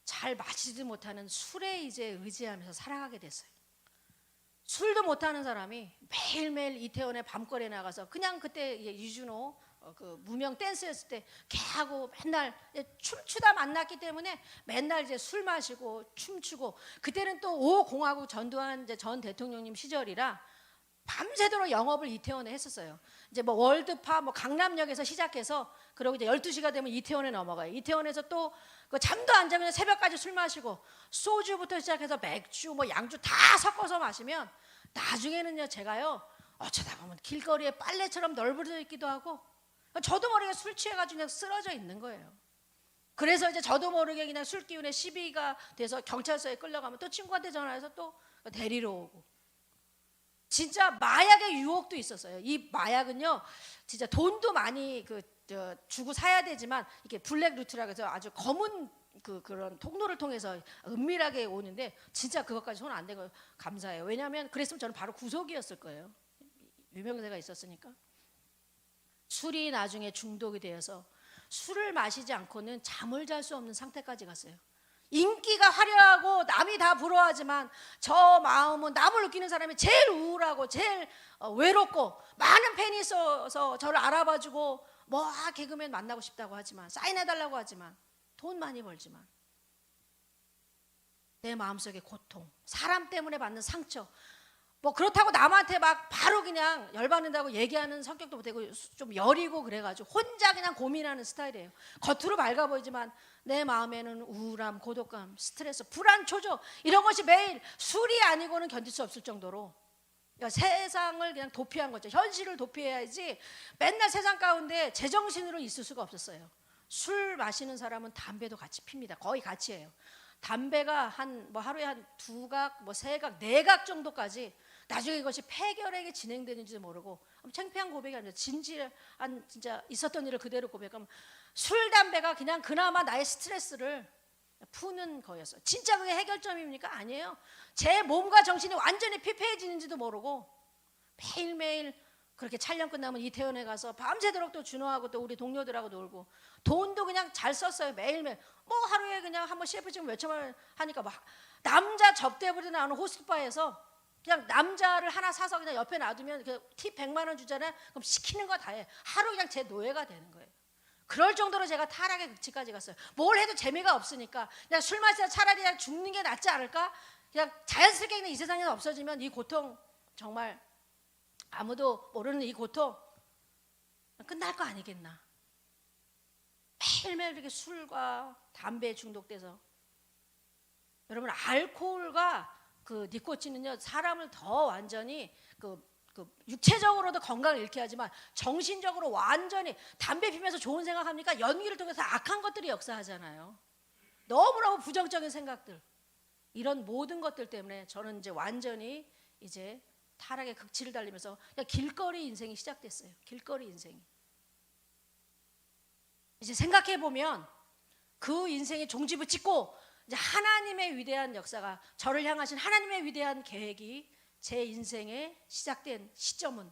잘 마시지도 못하는 술에 이제 의지하면서 살아가게 됐어요. 술도 못하는 사람이 매일매일 이태원에 밤거리에 나가서 그냥 그때 유준호 그 무명 댄스였을 때 걔하고 맨날 춤추다 만났기 때문에 맨날 이제 술 마시고 춤추고 그때는 또 5 공화국 전두환 이제 전 대통령님 시절이라 밤새도록 영업을 이태원에 했었어요. 이제 뭐 월드파 뭐 강남역에서 시작해서 그리고 이제 12시가 되면 이태원에 넘어가요. 이태원에서 또 그 잠도 안 자면 새벽까지 술 마시고 소주부터 시작해서 맥주 뭐 양주 다 섞어서 마시면 나중에는요 제가요 어쩌다 보면 길거리에 빨래처럼 널브러져 있기도 하고 저도 모르게 술 취해가지고 그냥 쓰러져 있는 거예요. 그래서 이제 저도 모르게 그냥 술 기운에 시비가 돼서 경찰서에 끌려가면 또 친구한테 전화해서 또 데리러 오고. 진짜 마약의 유혹도 있었어요. 이 마약은요, 진짜 돈도 많이 주고 사야 되지만 이게 블랙 루트라고 해서 아주 검은 그런 통로를 통해서 은밀하게 오는데 진짜 그것까지 손 안 대고 감사해요. 왜냐하면 그랬으면 저는 바로 구속이었을 거예요. 유명세가 있었으니까. 술이 나중에 중독이 되어서 술을 마시지 않고는 잠을 잘 수 없는 상태까지 갔어요. 인기가 화려하고 남이 다 부러워하지만 저 마음은 남을 느끼는 사람이 제일 우울하고 제일 외롭고 많은 팬이 있어서 저를 알아봐주고 뭐 개그맨 만나고 싶다고 하지만 사인해달라고 하지만 돈 많이 벌지만 내 마음속의 고통, 사람 때문에 받는 상처, 뭐 그렇다고 남한테 막 바로 그냥 열받는다고 얘기하는 성격도 못되고 좀 여리고 그래가지고 혼자 그냥 고민하는 스타일이에요. 겉으로 밝아 보이지만 내 마음에는 우울함, 고독감, 스트레스, 불안, 초조 이런 것이 매일 술이 아니고는 견딜 수 없을 정도로 그러니까 세상을 그냥 도피한 거죠. 현실을 도피해야지 맨날 세상 가운데 제정신으로 있을 수가 없었어요. 술 마시는 사람은 담배도 같이 핍니다. 거의 같이 해요. 담배가 뭐 하루에 한 2각, 뭐 3각, 4각 정도까지 나중에 이것이 폐결핵에 진행되는지도 모르고 창피한 고백이 아니라 진지한 진짜 있었던 일을 그대로 고백하면 술, 담배가 그냥 그나마 나의 스트레스를 푸는 거였어요. 진짜 그게 해결점입니까? 아니에요. 제 몸과 정신이 완전히 피폐해지는지도 모르고 매일매일 그렇게 촬영 끝나면 이태원에 가서 밤새도록 또 준호하고 또 우리 동료들하고 놀고 돈도 그냥 잘 썼어요. 매일매일 뭐 하루에 그냥 한번 셰프 지금 몇천 원 하니까 막 남자 접대부리 나오는 호스트바에서 그냥 남자를 하나 사서 그냥 옆에 놔두면 팁 100만 원 주잖아요. 그럼 시키는 거 다 해. 하루 그냥 제 노예가 되는 거예요. 그럴 정도로 제가 타락의 극치까지 갔어요. 뭘 해도 재미가 없으니까 그냥 술 마시다 차라리 그냥 죽는 게 낫지 않을까? 그냥 자연스럽게 그냥 이 세상에서 없어지면 이 고통 정말 아무도 모르는 이 고통 끝날 거 아니겠나. 매일매일 이렇게 술과 담배에 중독돼서 여러분 알코올과 그 니코틴은요 사람을 더 완전히 육체적으로도 건강을 잃게 하지만 정신적으로 완전히 담배 피면서 좋은 생각합니까? 연기를 통해서 악한 것들이 역사하잖아요. 너무너무 부정적인 생각들 이런 모든 것들 때문에 저는 이제 완전히 이제 타락의 극치를 달리면서 그냥 길거리 인생이 시작됐어요. 길거리 인생이. 이제 생각해 보면 그 인생의 종지부 찍고 이제 하나님의 위대한 역사가 저를 향하신 하나님의 위대한 계획이 제 인생에 시작된 시점은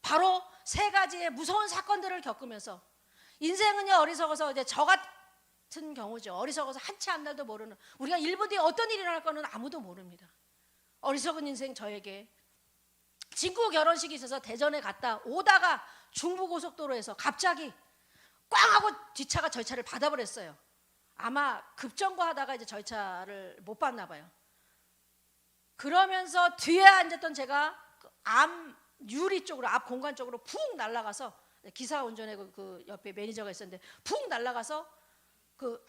바로 3가지의 무서운 사건들을 겪으면서 인생은요 어리석어서 이제 저 같은 경우죠. 어리석어서 한치 앞날도 모르는 우리가 1분 뒤에 어떤 일이 일어날 거는 아무도 모릅니다. 어리석은 인생 저에게 친구 결혼식이 있어서 대전에 갔다 오다가 중부고속도로에서 갑자기 꽝 하고 뒷차가 저희 차를 받아버렸어요. 아마 급정거하다가 이제 저희 차를 못 봤나 봐요. 그러면서 뒤에 앉았던 제가 앞 유리 쪽으로 앞 공간 쪽으로 푹 날아가서 기사 운전에 그 옆에 매니저가 있었는데 푹 날아가서 그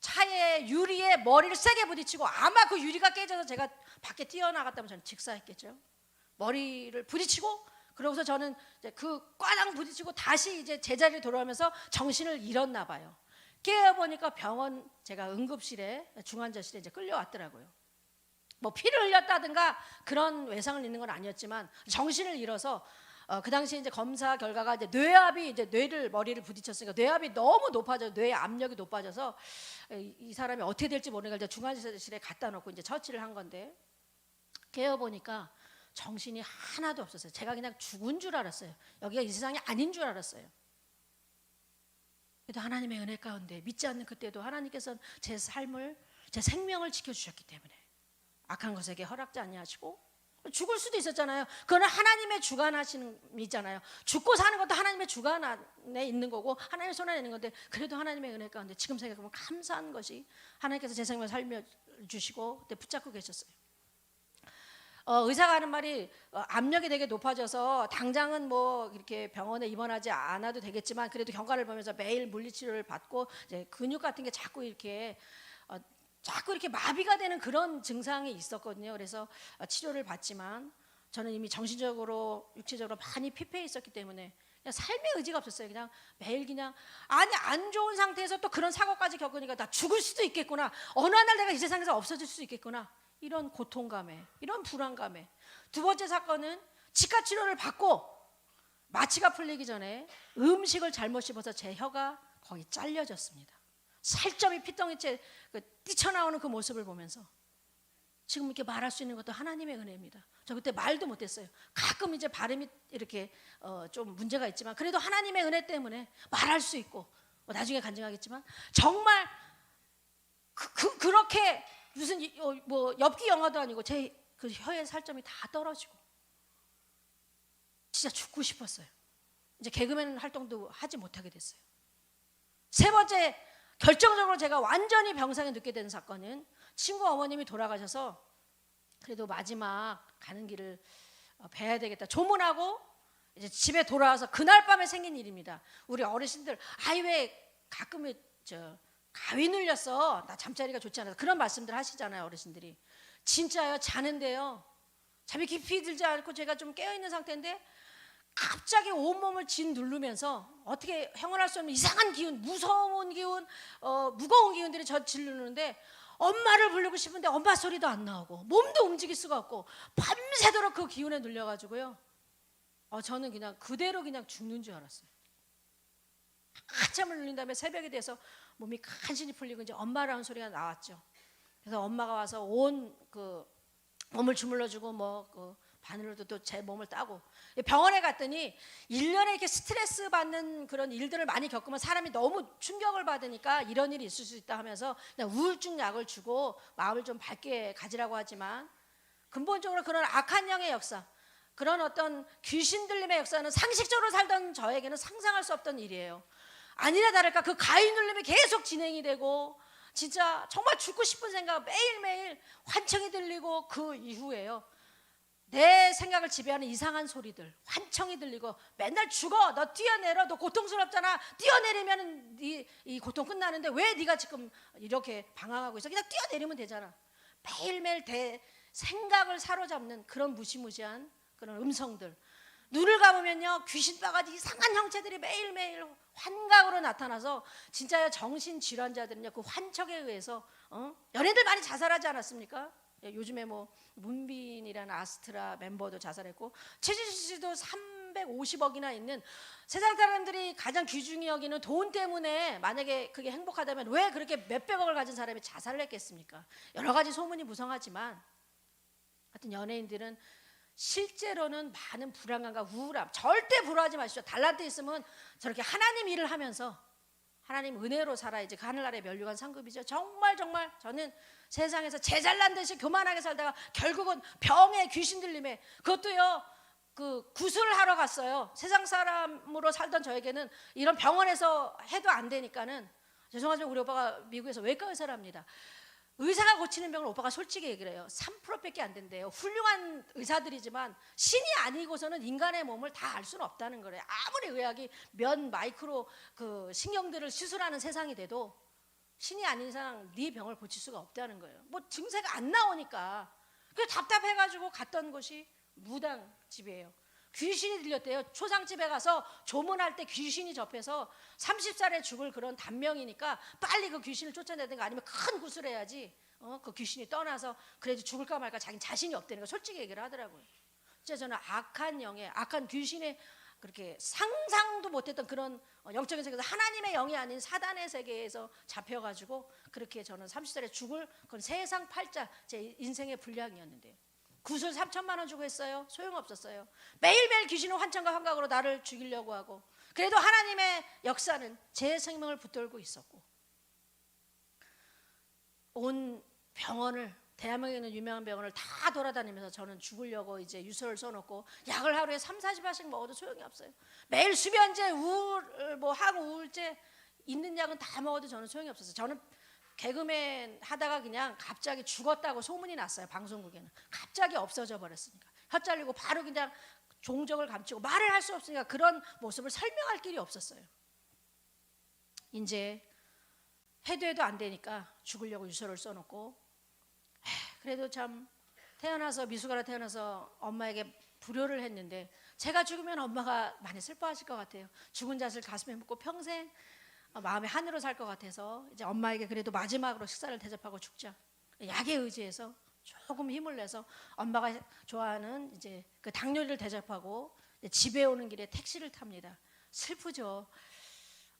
차의 유리에 머리를 세게 부딪히고 아마 그 유리가 깨져서 제가 밖에 뛰어나갔다면 저는 직사했겠죠. 머리를 부딪히고 그러고서 저는 이제 그 꽈당 부딪히고 다시 이제 제자리에 돌아오면서 정신을 잃었나 봐요. 깨어보니까 병원 제가 응급실에 중환자실에 이제 끌려왔더라고요. 뭐 피를 흘렸다든가 그런 외상을 입는 건 아니었지만 정신을 잃어서 그 당시에 이제 검사 결과가 이제 뇌압이 이제 머리를 부딪혔으니까 뇌압이 너무 높아져 뇌 압력이 높아져서 이 사람이 어떻게 될지 모르니까 이제 중환자실에 갖다 놓고 이제 처치를 한 건데 깨어보니까 정신이 하나도 없었어요. 제가 그냥 죽은 줄 알았어요. 여기가 이 세상이 아닌 줄 알았어요. 그래도 하나님의 은혜 가운데 믿지 않는 그때도 하나님께서는 제 삶을 제 생명을 지켜주셨기 때문에 악한 것에게 허락지 아니하시고 죽을 수도 있었잖아요. 그거는 하나님의 주관하심이잖아요. 죽고 사는 것도 하나님의 주관 안에 있는 거고 하나님의 손 안에 있는 건데 그래도 하나님의 은혜 가운데 지금 생각해보면 감사한 것이 하나님께서 제 생명을 살려주시고 그때 붙잡고 계셨어요. 의사가 하는 말이 압력이 되게 높아져서 당장은 뭐 이렇게 병원에 입원하지 않아도 되겠지만 그래도 경과를 보면서 매일 물리치료를 받고 이제 근육 같은 게 자꾸 이렇게 마비가 되는 그런 증상이 있었거든요. 그래서 치료를 받지만 저는 이미 정신적으로 육체적으로 많이 피폐해 있었기 때문에 그냥 삶의 의지가 없었어요. 그냥 매일 그냥 아니 안 좋은 상태에서 또 그런 사고까지 겪으니까 나 죽을 수도 있겠구나. 어느 날 내가 이 세상에서 없어질 수도 있겠구나. 이런 고통감에, 이런 불안감에. 두 번째 사건은 치과 치료를 받고 마취가 풀리기 전에 음식을 잘못 씹어서 제 혀가 거의 잘려졌습니다. 살점이 피덩이째 뛰쳐나오는 그 모습을 보면서 지금 이렇게 말할 수 있는 것도 하나님의 은혜입니다. 저 그때 말도 못했어요. 가끔 이제 발음이 이렇게 좀 문제가 있지만 그래도 하나님의 은혜 때문에 말할 수 있고 나중에 간증하겠지만 정말 그렇게 무슨 뭐 엽기 영화도 아니고 제 그 혀의 살점이 다 떨어지고 진짜 죽고 싶었어요. 이제 개그맨 활동도 하지 못하게 됐어요. 세 번째 결정적으로 제가 완전히 병상에 눕게 된 사건은 친구 어머님이 돌아가셔서 그래도 마지막 가는 길을 뵈야 되겠다 조문하고 이제 집에 돌아와서 그날 밤에 생긴 일입니다. 우리 어르신들 아이 왜 가끔 저 가위 눌렸어 나 잠자리가 좋지 않아서 그런 말씀들 하시잖아요. 어르신들이 진짜요. 자는데요 잠이 깊이 들지 않고 제가 좀 깨어있는 상태인데 갑자기 온몸을 진 누르면서 어떻게 형언할 수 없는 이상한 기운, 무서운 기운, 무거운 기운들이 저 질르는데 엄마를 부르고 싶은데 엄마 소리도 안 나오고 몸도 움직일 수가 없고 밤새도록 그 기운에 눌려가지고요. 저는 그냥 그대로 그냥 죽는 줄 알았어요. 한참을 눌린 다음에 새벽이 돼서 몸이 간신히 풀리고 이제 엄마라는 소리가 나왔죠. 그래서 엄마가 와서 온 그 몸을 주물러주고 뭐 바늘로도 또 제 몸을 따고 병원에 갔더니 1년에 이렇게 스트레스 받는 그런 일들을 많이 겪으면 사람이 너무 충격을 받으니까 이런 일이 있을 수 있다 하면서 그냥 우울증 약을 주고 마음을 좀 밝게 가지라고 하지만 근본적으로 그런 악한 영의 역사 그런 어떤 귀신 들림의 역사는 상식적으로 살던 저에게는 상상할 수 없던 일이에요. 아니나 다를까 그 가위 눌림이 계속 진행이 되고 진짜 정말 죽고 싶은 생각 매일매일 환청이 들리고 그 이후에요. 내 생각을 지배하는 이상한 소리들 환청이 들리고 맨날 죽어 너 뛰어내려 너 고통스럽잖아 뛰어내리면 이 고통 끝나는데 왜 네가 지금 이렇게 방황하고 있어 그냥 뛰어내리면 되잖아. 매일매일 내 생각을 사로잡는 그런 무시무시한 그런 음성들 눈을 감으면요 귀신바가지 이상한 형체들이 매일매일 환각으로 나타나서 진짜요 정신질환자들은요 그 환청에 의해서 연예인들 많이 자살하지 않았습니까? 요즘에 뭐 문빈이라는 아스트라 멤버도 자살했고 최진실 씨도 350억이나 있는 세상 사람들이 가장 귀중히 여기는 돈 때문에 만약에 그게 행복하다면 왜 그렇게 몇백억을 가진 사람이 자살을 했겠습니까? 여러 가지 소문이 무성하지만 하여튼 연예인들은 실제로는 많은 불안감과 우울함 절대 불안하지 마시죠. 달란트 있으면 저렇게 하나님 일을 하면서 하나님 은혜로 살아야지 그 하늘나라의 면류관 상급이죠. 정말 저는 세상에서 제잘난 듯이 교만하게 살다가 결국은 병에 귀신 들림에 그것도요 그 구술을 하러 갔어요. 세상 사람으로 살던 저에게는 이런 병원에서 해도 안 되니까는 죄송하지만 우리 오빠가 미국에서 외과 의사를 합니다. 의사가 고치는 병을 오빠가 솔직히 얘기를 해요. 3%밖에 안 된대요. 훌륭한 의사들이지만 신이 아니고서는 인간의 몸을 다 알 수는 없다는 거래요. 아무리 의학이 몇 마이크로 그 신경들을 시술하는 세상이 돼도 신이 아닌 이상 네 병을 고칠 수가 없다는 거예요. 뭐 증세가 안 나오니까 그 답답해가지고 갔던 곳이 무당집이에요. 귀신이 들렸대요. 초상집에 가서 조문할 때 귀신이 접해서 30살에 죽을 그런 단명이니까 빨리 그 귀신을 쫓아내든가 아니면 큰 구슬해야지 그 귀신이 떠나서 그래도 죽을까 말까 자기 자신이 없다는 거 솔직히 얘기를 하더라고요. 진짜 저는 악한 영의 악한 귀신의 그렇게 상상도 못했던 그런 영적인 세계에서 하나님의 영이 아닌 사단의 세계에서 잡혀가지고 그렇게 저는 30살에 죽을 그건 세상 팔자 제 인생의 분량이었는데요. 구슬 3천만 원 주고 했어요. 소용없었어요. 매일매일 귀신은 환청과 환각으로 나를 죽이려고 하고 그래도 하나님의 역사는 제 생명을 붙들고 있었고 온 병원을 대한민국에 있는 유명한 병원을 다 돌아다니면서 저는 죽으려고 이제 유서를 써놓고 약을 하루에 3-40알씩 먹어도 소용이 없어요. 매일 수면제, 항우울제 있는 약은 다 먹어도 저는 소용이 없었어요. 저는 개그맨 하다가 그냥 갑자기 죽었다고 소문이 났어요. 방송국에는. 갑자기 없어져 버렸으니까. 혀 잘리고 바로 그냥 종적을 감추고 말을 할 수 없으니까 그런 모습을 설명할 길이 없었어요. 이제 해도 안 되니까 죽으려고 유서를 써놓고 그래도 참 태어나서 미숙아로 태어나서 엄마에게 불효를 했는데 제가 죽으면 엄마가 많이 슬퍼하실 것 같아요. 죽은 자를 가슴에 묻고 평생 마음의 한으로 살 것 같아서 이제 엄마에게 그래도 마지막으로 식사를 대접하고 죽자. 약에 의지해서 조금 힘을 내서 엄마가 좋아하는 이제 그 닭 요리를 대접하고 집에 오는 길에 택시를 탑니다. 슬프죠.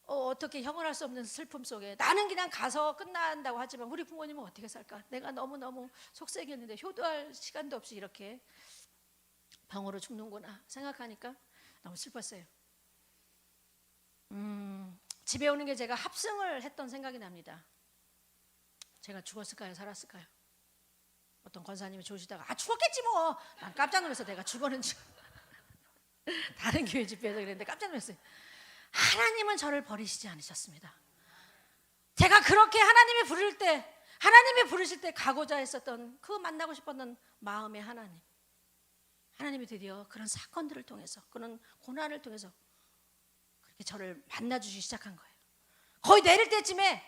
어떻게 형언할 수 없는 슬픔 속에 나는 그냥 가서 끝난다고 하지만 우리 부모님은 어떻게 살까? 내가 너무너무 속썩였는데 효도할 시간도 없이 이렇게 병으로 죽는구나 생각하니까 너무 슬펐어요. 집에 오는 게 제가 합승을 했던 생각이 납니다. 제가 죽었을까요? 살았을까요? 어떤 권사님이 조시다가 죽었겠지 뭐. 난 깜짝 놀라서 내가 죽었는지 다른 교회 집회에서 그랬는데 깜짝 놀랐어요. 하나님은 저를 버리시지 않으셨습니다. 제가 그렇게 하나님이 부르실 때 가고자 했었던 그 만나고 싶었던 마음의 하나님이 드디어 그런 사건들을 통해서 그런 고난을 통해서 그렇게 저를 만나주시기 시작한 거예요. 거의 내릴 때쯤에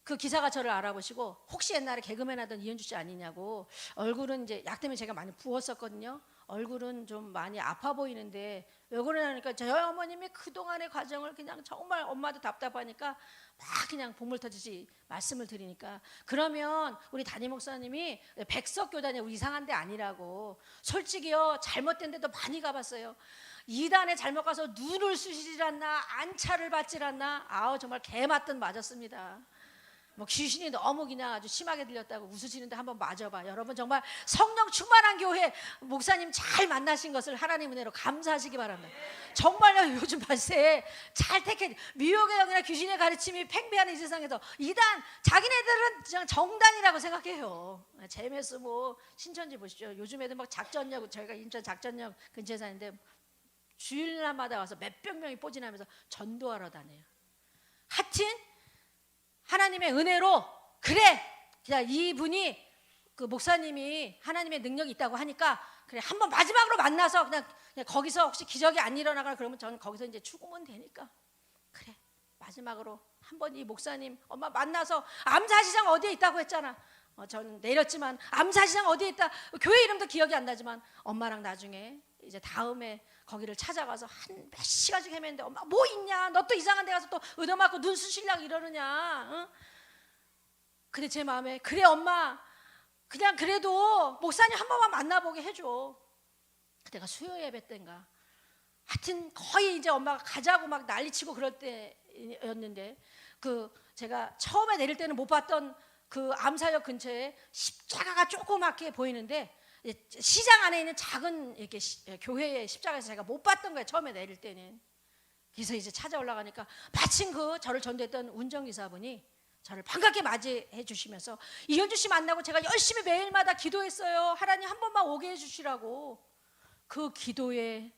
그 기사가 저를 알아보시고 혹시 옛날에 개그맨 하던 이현주 씨 아니냐고. 얼굴은 이제 약 때문에 제가 많이 부었었거든요. 얼굴은 좀 많이 아파 보이는데 왜 그러냐니까 저희 어머님이 그동안의 과정을 그냥 정말 엄마도 답답하니까 막 그냥 복물 터지지 말씀을 드리니까 그러면 우리 담임 목사님이 백석교단이 이상한 데 아니라고. 솔직히요 잘못된 데도 많이 가봤어요. 이단에 잘못 가서 눈을 쑤시질 않나 안차를 받질 않나. 아우 정말 개 맞든 맞았습니다. 뭐 귀신이 너무 그냥 아주 심하게 들렸다고 웃으시는데 한번 맞아봐. 여러분 정말 성령 충만한 교회 목사님 잘 만나신 것을 하나님 은혜로 감사하시기 바랍니다. 정말요 요즘 발세에 잘 택해 미혹의 영이나 귀신의 가르침이 팽배하는 이 세상에서 이단 자기네들은 그냥 정단이라고 생각해요. 제메스 뭐 신천지 보시죠. 요즘 애들 막 작전역 저희가 인천 작전역 근처에 사는데 주일날마다 와서 몇백 명이 뽀진하면서 전도하러 다녀요. 하여튼 하나님의 은혜로 그래 그냥 이분이 그 목사님이 하나님의 능력이 있다고 하니까 그래 한번 마지막으로 만나서 그냥 거기서 혹시 기적이 안 일어나거나 그러면 저는 거기서 이제 죽으면 되니까 그래 마지막으로 한번 이 목사님 엄마 만나서 암사시장 어디에 있다고 했잖아. 저는 내렸지만 암사시장 어디에 있다 교회 이름도 기억이 안 나지만 엄마랑 나중에 이제 다음에 거기를 찾아가서 한 몇 시간씩 헤맸는데 엄마 뭐 있냐 너 또 이상한 데 가서 또 얻어맞고 눈 쑤시려고 이러느냐. 응? 근데 제 마음에 그래 엄마 그냥 그래도 목사님 한 번만 만나보게 해줘. 그때가 수요 예배 때인가 하여튼 거의 이제 엄마가 가자고 막 난리치고 그럴 때였는데 그 제가 처음에 내릴 때는 못 봤던 그 암사역 근처에 십자가가 조그맣게 보이는데 시장 안에 있는 작은 이렇게 교회의 십자가에서 제가 못 봤던 거예요. 처음에 내릴 때는. 그래서 이제 찾아 올라가니까 마침 그 저를 전도했던 운전기사분이 저를 반갑게 맞이해 주시면서 이현주 씨 만나고 제가 열심히 매일마다 기도했어요. 하나님 한 번만 오게 해주시라고. 그 기도의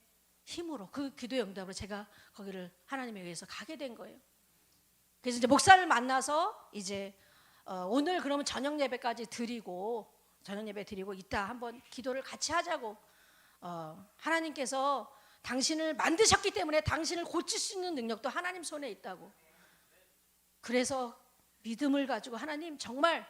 힘으로 그 기도의 응답으로 제가 거기를 하나님에 의해서 가게 된 거예요. 그래서 이제 목사를 만나서 이제 오늘 그러면 저녁 예배까지 드리고 이따 한번 기도를 같이 하자고. 하나님께서 당신을 만드셨기 때문에 당신을 고칠 수 있는 능력도 하나님 손에 있다고. 그래서 믿음을 가지고 하나님 정말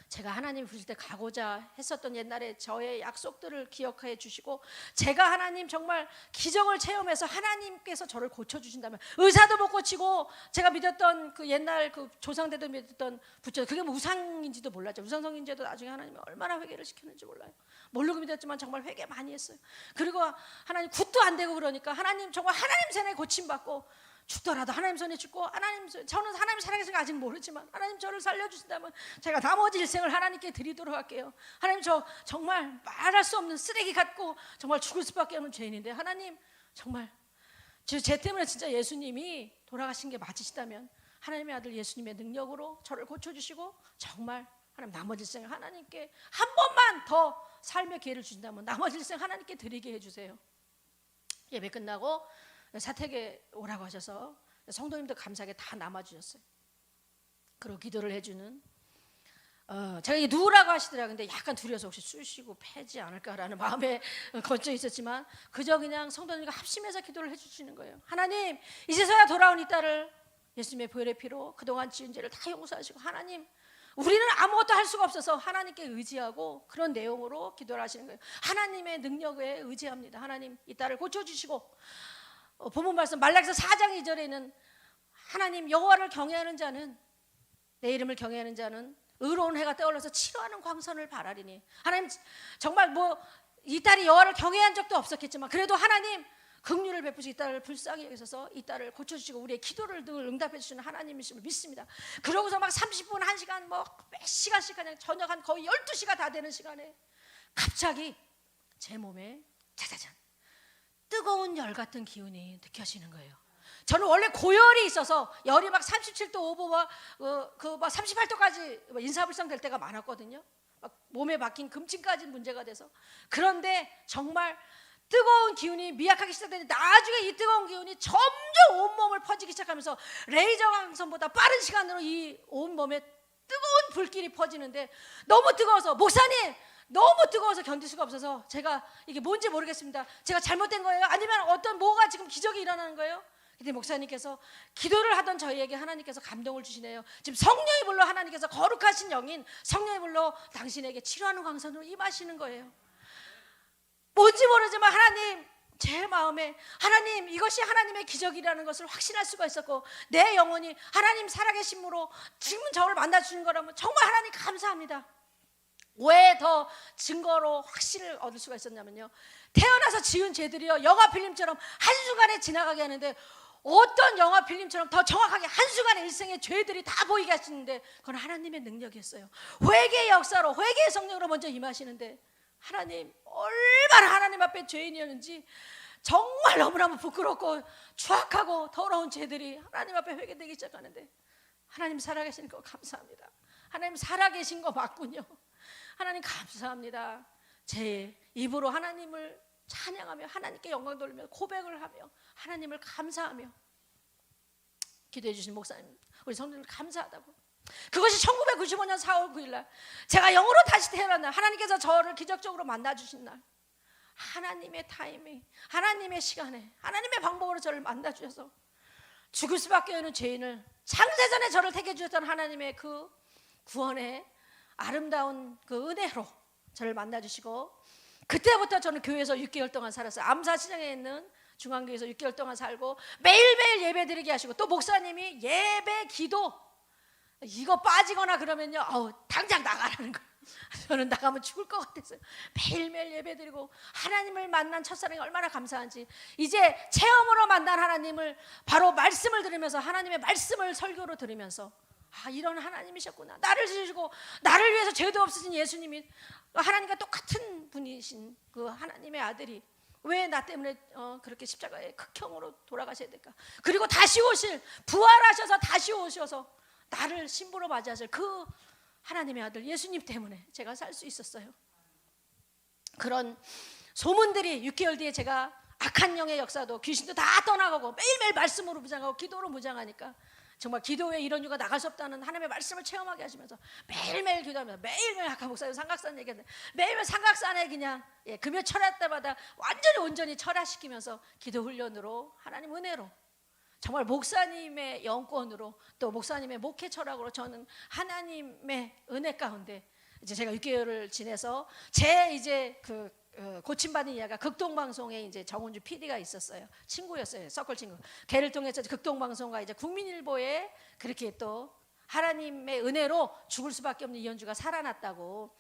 제가 하나님 부르실 때 가고자 했었던 옛날에 저의 약속들을 기억해 주시고 제가 하나님 정말 기적을 체험해서 하나님께서 저를 고쳐주신다면 의사도 못 고치고 제가 믿었던 그 옛날 그 조상들도 믿었던 부처 그게 뭐 우상인지도 몰랐죠. 우상성인지도 나중에 하나님이 얼마나 회개를 시켰는지 몰라요. 모르고 믿었지만 정말 회개 많이 했어요. 그리고 하나님 굿도 안 되고 그러니까 하나님 정말 하나님 손에 고침받고 죽더라도 하나님 손에 죽고 저는 하나님 사랑해서 아직 모르지만 하나님 저를 살려주신다면 제가 나머지 일생을 하나님께 드리도록 할게요. 하나님 저 정말 말할 수 없는 쓰레기 같고 정말 죽을 수밖에 없는 죄인인데 하나님 정말 제 때문에 진짜 예수님이 돌아가신 게 맞으시다면 하나님의 아들 예수님의 능력으로 저를 고쳐주시고 정말 하나님 나머지 일생을 하나님께 한 번만 더 삶의 기회를 주신다면 나머지 일생 하나님께 드리게 해주세요. 예배 끝나고 사택에 오라고 하셔서 성도님들 감사하게 다 남아주셨어요. 그리고 기도를 해주는 제가 이게 누구라고 하시더라고요. 근데 약간 두려워서 혹시 쑤시고 패지 않을까라는 마음에 걱정이 있었지만 그저 그냥 성도님과 합심해서 기도를 해주시는 거예요. 하나님 이제서야 돌아온 이 딸을 예수님의 보혈의 피로 그동안 지은 죄를 다 용서하시고 하나님 우리는 아무것도 할 수가 없어서 하나님께 의지하고 그런 내용으로 기도를 하시는 거예요. 하나님의 능력에 의지합니다. 하나님 이 딸을 고쳐주시고, 본문 말씀 말라기서 4장 2절에는 하나님 여호와를 경외하는 자는, 내 이름을 경외하는 자는 의로운 해가 떠올라서 치료하는 광선을 바라리니, 하나님 정말 뭐 이 딸이 여호와를 경외한 적도 없었겠지만 그래도 하나님 긍휼을 베푸시 이 딸을 불쌍히 여기셔서 이 딸을 고쳐주시고 우리의 기도를 늘 응답해 주시는 하나님이심을 믿습니다. 그러고서 막 30분, 1시간 뭐 몇 시간씩 그냥 저녁 한 거의 12시가 다 되는 시간에 갑자기 제 몸에 짜자잔 뜨거운 열 같은 기운이 느껴지는 거예요. 저는 원래 고열이 있어서 열이 막 37도 5분 막 38도까지 인사불상 될 때가 많았거든요. 막 몸에 박힌 금침까지 문제가 돼서. 그런데 정말 뜨거운 기운이 미약하게 시작되는데 나중에 이 뜨거운 기운이 점점 온몸을 퍼지기 시작하면서 레이저 광선보다 빠른 시간으로 이 온몸에 뜨거운 불길이 퍼지는데, 너무 뜨거워서 목사님 너무 뜨거워서 견딜 수가 없어서 제가 이게 뭔지 모르겠습니다. 제가 잘못된 거예요? 아니면 어떤 뭐가 지금 기적이 일어나는 거예요? 근데 목사님께서 기도를 하던 저희에게 하나님께서 감동을 주시네요. 지금 성령의 불로 하나님께서 거룩하신 영인 성령의 불로 당신에게 치료하는 광선으로 임하시는 거예요. 뭔지 모르지만 하나님, 제 마음에 하나님 이것이 하나님의 기적이라는 것을 확신할 수가 있었고, 내 영혼이 하나님 살아계심으로 지금 저를 만나주신 거라면 정말 하나님 감사합니다. 왜 더 증거로 확신을 얻을 수가 있었냐면요, 태어나서 지은 죄들이요 영화 필름처럼 한순간에 지나가게 하는데, 어떤 영화 필름처럼 더 정확하게 한순간에 일생의 죄들이 다 보이게 하시는데 그건 하나님의 능력이었어요. 회개의 역사로, 회개의 성령으로 먼저 임하시는데, 하나님 얼마나 하나님 앞에 죄인이었는지 정말 너무너무 부끄럽고 추악하고 더러운 죄들이 하나님 앞에 회개되기 시작하는데, 하나님 살아계신 거 감사합니다. 하나님 살아계신 거 맞군요. 하나님 감사합니다. 제 입으로 하나님을 찬양하며 하나님께 영광 돌리며 고백을 하며 하나님을 감사하며 기도해 주신 목사님, 우리 성도님 감사하다고. 그것이 1995년 4월 9일 날 제가 영으로 다시 태어난 날, 하나님께서 저를 기적적으로 만나주신 날, 하나님의 타이밍, 하나님의 시간에 하나님의 방법으로 저를 만나주셔서 죽을 수밖에 없는 죄인을 창세전에 저를 택해 주셨던 하나님의 그 구원의 아름다운 그 은혜로 저를 만나주시고, 그때부터 저는 교회에서 6개월 동안 살았어요. 암사시장에 있는 중앙교회에서 6개월 동안 살고 매일매일 예배 드리게 하시고, 또 목사님이 예배 기도 이거 빠지거나 그러면요 당장 나가라는 거예요. 저는 나가면 죽을 것 같았어요. 매일매일 예배 드리고 하나님을 만난 첫사랑이 얼마나 감사한지, 이제 체험으로 만난 하나님을 바로 말씀을 들으면서 하나님의 말씀을 설교로 들으면서 이런 하나님이셨구나. 나를 지으시고 나를 위해서 죄도 없으신 예수님이 하나님과 똑같은 분이신 그 하나님의 아들이 왜 나 때문에 그렇게 십자가의 극형으로 돌아가셔야 될까? 그리고 다시 오실, 부활하셔서 다시 오셔서 나를 신부로 맞이하실 그 하나님의 아들 예수님 때문에 제가 살 수 있었어요. 그런 소문들이 6개월 뒤에 제가 악한 영의 역사도 귀신도 다 떠나가고 매일매일 말씀으로 무장하고 기도로 무장하니까 정말 기도에 이런 이유가 나갈 수 없다는 하나님의 말씀을 체험하게 하시면서 매일매일 기도하면서, 매일매일 아까 목사님 삼각산 얘기했는데 매일매일 삼각산에 그냥 금요 철야 때마다 완전히 온전히 철야시키면서 기도 훈련으로 하나님 은혜로, 정말 목사님의 영권으로, 또 목사님의 목회 철학으로 저는 하나님의 은혜 가운데 이제 제가 6개월을 지내서 제 이제 그 고침받은 이야기가 극동방송에 이제 정은주 PD가 있었어요. 친구였어요. 서클 친구. 걔를 통해서 극동방송과 이제 국민일보에 그렇게 또 하나님의 은혜로 죽을 수밖에 없는 이현주가 살아났다고.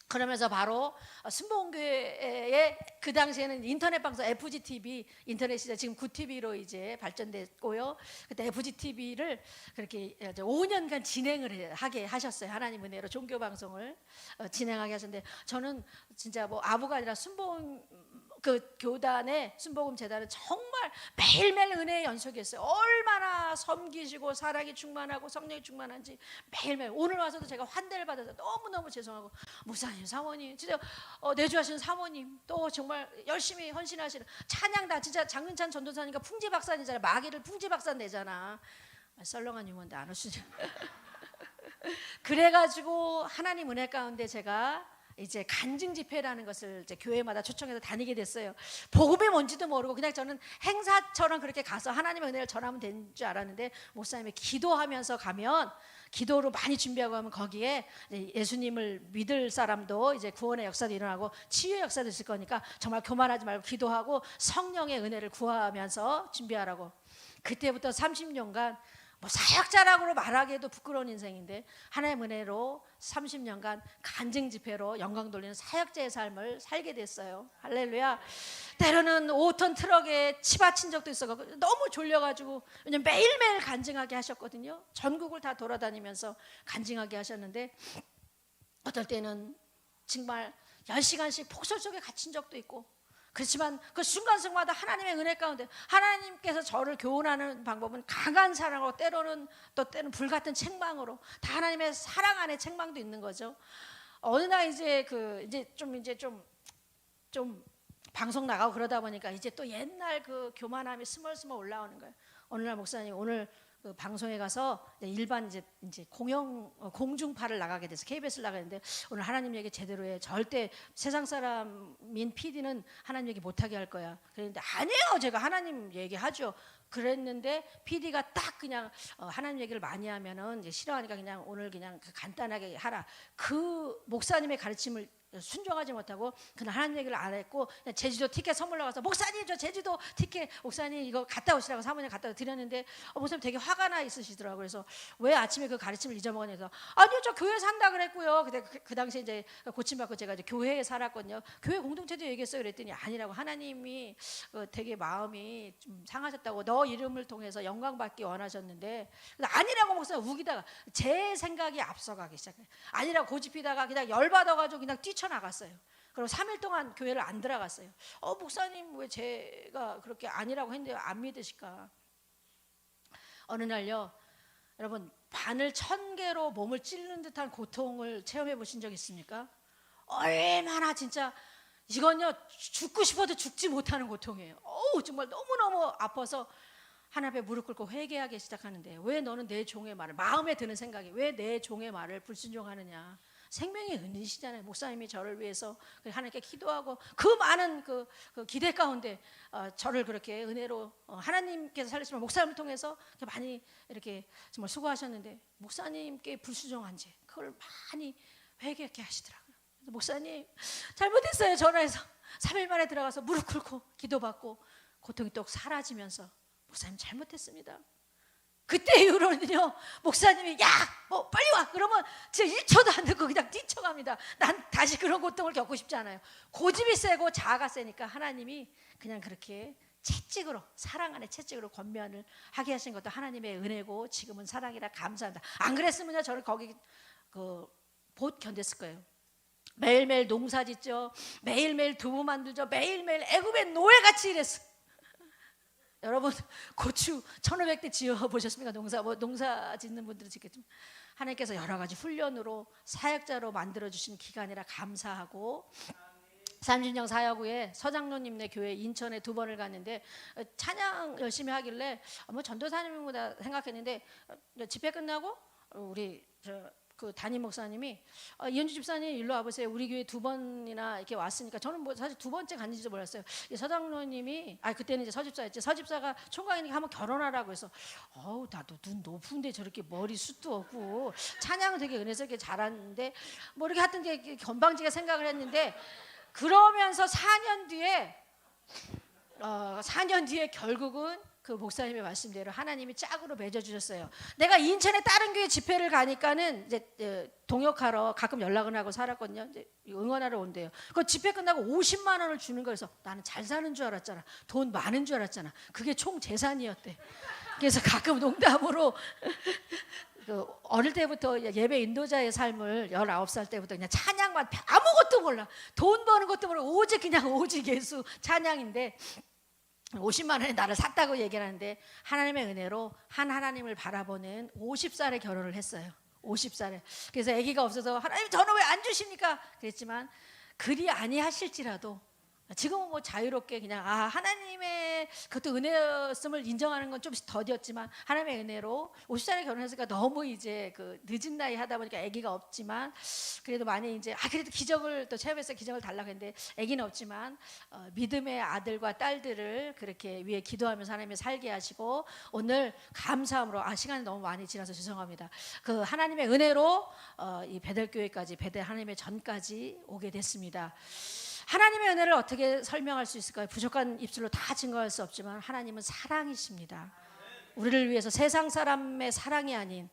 그러면서 바로 순복음교회의 그 당시에는 인터넷 방송 FGTV, 인터넷 시대 지금 9TV로 이제 발전됐고요. 그때 FGTV를 그렇게 5년간 진행을 하게 하셨어요. 하나님 은혜로 종교 방송을 진행하게 하셨는데, 저는 진짜 뭐 아부가 아니라 순복음 그 교단의 순복음 재단은 정말 매일매일 은혜의 연속이었어요. 얼마나 섬기시고 사랑이 충만하고 성령이 충만한지 매일매일. 오늘 와서도 제가 환대를 받아서 너무너무 죄송하고, 목사님, 사모님, 진짜 내주하시는 사모님, 또 정말 열심히 헌신하시는 찬양다. 진짜 장윤찬 전도사님과 풍지박산이잖아요. 마귀를 풍지박산 내잖아. 썰렁한 유머인데 안 오시죠. 그래가지고 하나님 은혜 가운데 제가 이제 간증 집회라는 것을 이제 교회마다 초청해서 다니게 됐어요. 복음이 뭔지도 모르고 그냥 저는 행사처럼 그렇게 가서 하나님의 은혜를 전하면 되는 줄 알았는데, 목사님이 기도하면서 가면, 기도로 많이 준비하고 하면 거기에 예수님을 믿을 사람도 이제 구원의 역사도 일어나고 치유의 역사도 있을 거니까 정말 교만하지 말고 기도하고 성령의 은혜를 구하면서 준비하라고. 그때부터 30년간 뭐 사역자라고 말하기에도 부끄러운 인생인데 하나님의 은혜로 30년간 간증 집회로 영광 돌리는 사역자의 삶을 살게 됐어요. 할렐루야. 때로는 5톤 트럭에 치받친 적도 있어서 너무 졸려가지고, 왜냐면 매일매일 간증하게 하셨거든요. 전국을 다 돌아다니면서 간증하게 하셨는데, 어떨 때는 정말 10시간씩 폭설 속에 갇힌 적도 있고, 그렇지만 그 순간순간마다 하나님의 은혜 가운데 하나님께서 저를 교훈하는 방법은 강한 사랑으로, 때로는 불같은 책망으로, 다 하나님의 사랑 안에 책망도 있는 거죠. 어느 날 이제 좀 방송 나가고 그러다 보니까 이제 또 옛날 그 교만함이 스멀스멀 올라오는 거예요. 어느 날 목사님 오늘 그 방송에 가서 일반 이제 공중파를 나가게 돼서 KBS를 나가는데, 오늘 하나님 얘기 제대로 해. 절대 세상 사람인 PD는 하나님 얘기 못하게 할 거야. 그랬는데 아니에요, 제가 하나님 얘기하죠. 그랬는데 PD가 딱 그냥 하나님 얘기를 많이 하면은 이제 싫어하니까 그냥 오늘 그냥 간단하게 하라. 그 목사님의 가르침을 순종하지 못하고 그날 하나님 얘기를 안 했고, 그냥 제주도 티켓 선물로 가서 목사님 저 제주도 티켓 목사님 이거 갔다 오시라고 사모님 갖다 드렸는데 목사님 되게 화가 나 있으시더라고요. 그래서 왜 아침에 그 가르침을 잊어먹었냐 해서, 아니요 저 교회 산다 그랬고요. 근데 그 당시에 이제 고침받고 제가 이제 교회에 살았거든요. 교회 공동체도 얘기했어요. 그랬더니 아니라고, 하나님이 되게 마음이 좀 상하셨다고, 너 이름을 통해서 영광 받기 원하셨는데, 아니라고 목사님 우기다가 제 생각이 앞서가기 시작해요. 아니라고 고집피다가 그냥 열받아가지고 그냥 뛰쳐나갔어요. 그리고 3일 동안 교회를 안 들어갔어요. 목사님 왜 제가 그렇게 아니라고 했는데 안 믿으실까? 어느 날요, 여러분 바늘 1000개로 몸을 찌르는 듯한 고통을 체험해 보신 적 있습니까? 얼마나 진짜 이건요 죽고 싶어도 죽지 못하는 고통이에요. 정말 너무너무 아파서 하나님 앞에 무릎 꿇고 회개하기 시작하는데, 왜 너는 내 종의 말을, 마음에 드는 생각이 왜 내 종의 말을 불순종하느냐. 생명의 은혜시잖아요. 목사님이 저를 위해서 하나님께 기도하고 그 많은 그 기대 가운데 저를 그렇게 은혜로 하나님께서 살리시면 목사님을 통해서 많이 이렇게 정말 수고하셨는데, 목사님께 불순종한 죄 그걸 많이 회개하게 하시더라고요. 그래서 목사님 잘못했어요. 전화해서 3일 만에 들어가서 무릎 꿇고 기도받고 고통이 또 사라지면서, 목사님 잘못했습니다. 그때 이후로는요, 목사님이 뭐 빨리 와 그러면 진짜 1초도 안 듣고 그냥 뛰쳐갑니다. 난 다시 그런 고통을 겪고 싶지 않아요. 고집이 세고 자아가 세니까 하나님이 그냥 그렇게 채찍으로, 사랑 안에 채찍으로 권면을 하게 하신 것도 하나님의 은혜고 지금은 사랑이라 감사합니다. 안 그랬으면요 저를 거기 못 견뎠을 거예요. 매일매일 농사 짓죠. 매일매일 두부 만들죠. 매일매일 애굽의 노예같이 일했어요. 여러분 고추 1500대 지어보셨습니까? 농사 짓는 분들은 짓겠지만, 하나님께서 여러 가지 훈련으로 사역자로 만들어주신 기간이라 감사하고, 30년 사역 후에 서장로님네 교회 인천에 2번을 갔는데 찬양 열심히 하길래 뭐 전도사님보다 생각했는데, 집회 끝나고 우리 그 담임 목사님이 이현주 집사님 일로 와보세요. 우리 교회 2번이나 이렇게 왔으니까, 저는 뭐 사실 2번째 갔는지도 몰랐어요. 서장로님이 그때는 이제 서집사였지. 서집사가 총각이니까 한번 결혼하라고 해서, 나도 눈 높은데 저렇게 머리 숱도 없고 찬양은 되게 은혜스럽게 잘하는데 뭐 이렇게 하여튼 되게 건방지게 생각을 했는데, 그러면서 4년 뒤에 결국은 그 목사님의 말씀대로 하나님이 짝으로 맺어주셨어요. 내가 인천에 다른 교회 집회를 가니까는 이제 동역하러 가끔 연락을 하고 살았거든요. 이제 응원하러 온대요. 그 집회 끝나고 50만 원을 주는 거여서 나는 잘 사는 줄 알았잖아. 돈 많은 줄 알았잖아. 그게 총 재산이었대. 그래서 가끔 농담으로 어릴 때부터 예배 인도자의 삶을 19살 때부터 그냥 찬양만, 아무것도 몰라. 돈 버는 것도 몰라. 오직 예수 찬양인데 50만 원에 나를 샀다고 얘기를 하는데, 하나님의 은혜로 하나님을 바라보는 50살에 결혼을 했어요. 50살에. 그래서 아기가 없어서 하나님 저는 왜 안 주십니까? 그랬지만 그리 아니하실지라도 지금은 뭐 자유롭게 그냥 하나님의 그것도 은혜였음을 인정하는 건 좀 더디었지만 하나님의 은혜로 50살에 결혼했으니까 너무 이제 그 늦은 나이 하다 보니까 아기가 없지만 그래도 많이 이제 그래도 기적을 또 체험해서 기적을 달라고 했는데 아기는 없지만 믿음의 아들과 딸들을 그렇게 위해 기도하면서 하나님이 살게 하시고 오늘 감사함으로 시간이 너무 많이 지나서 죄송합니다. 그 하나님의 은혜로 이 베델교회까지 베델 하나님의 전까지 오게 됐습니다. 하나님의 은혜를 어떻게 설명할 수 있을까요? 부족한 입술로 다 증거할 수 없지만 하나님은 사랑이십니다. 우리를 위해서 세상 사람의 사랑이 아닌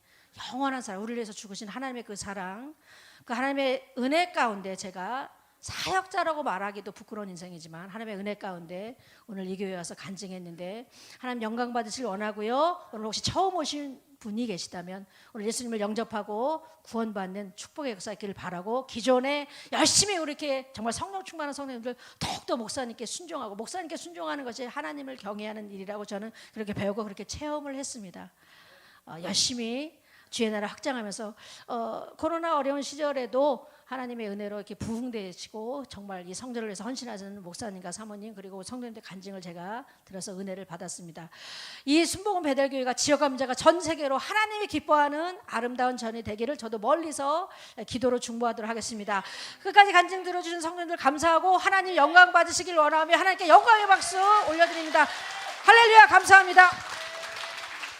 영원한 사랑, 우리를 위해서 죽으신 하나님의 그 사랑, 그 하나님의 은혜 가운데 제가 사역자라고 말하기도 부끄러운 인생이지만 하나님의 은혜 가운데 오늘 이 교회에 와서 간증했는데 하나님 영광 받으시길 원하고요. 오늘 혹시 처음 오신 분이 계시다면 오늘 예수님을 영접하고 구원받는 축복의 역사 있기를 바라고 기존에 열심히 이렇게 정말 성령 충만한 성도님들 더욱더 목사님께 순종하고 목사님께 순종하는 것이 하나님을 경외하는 일이라고 저는 그렇게 배우고 그렇게 체험을 했습니다. 열심히 주의 나라 확장하면서 코로나 어려운 시절에도 하나님의 은혜로 이렇게 부흥되시고 정말 이 성전을 위해서 헌신하시는 목사님과 사모님 그리고 성도님들 간증을 제가 들어서 은혜를 받았습니다. 이 순복음 베델교회가 지역 감자가 전 세계로 하나님이 기뻐하는 아름다운 전이 되기를 저도 멀리서 기도로 중보하도록 하겠습니다. 끝까지 간증 들어주신 성도님들 감사하고 하나님 영광 받으시길 원하며 하나님께 영광의 박수 올려드립니다. 할렐루야 감사합니다.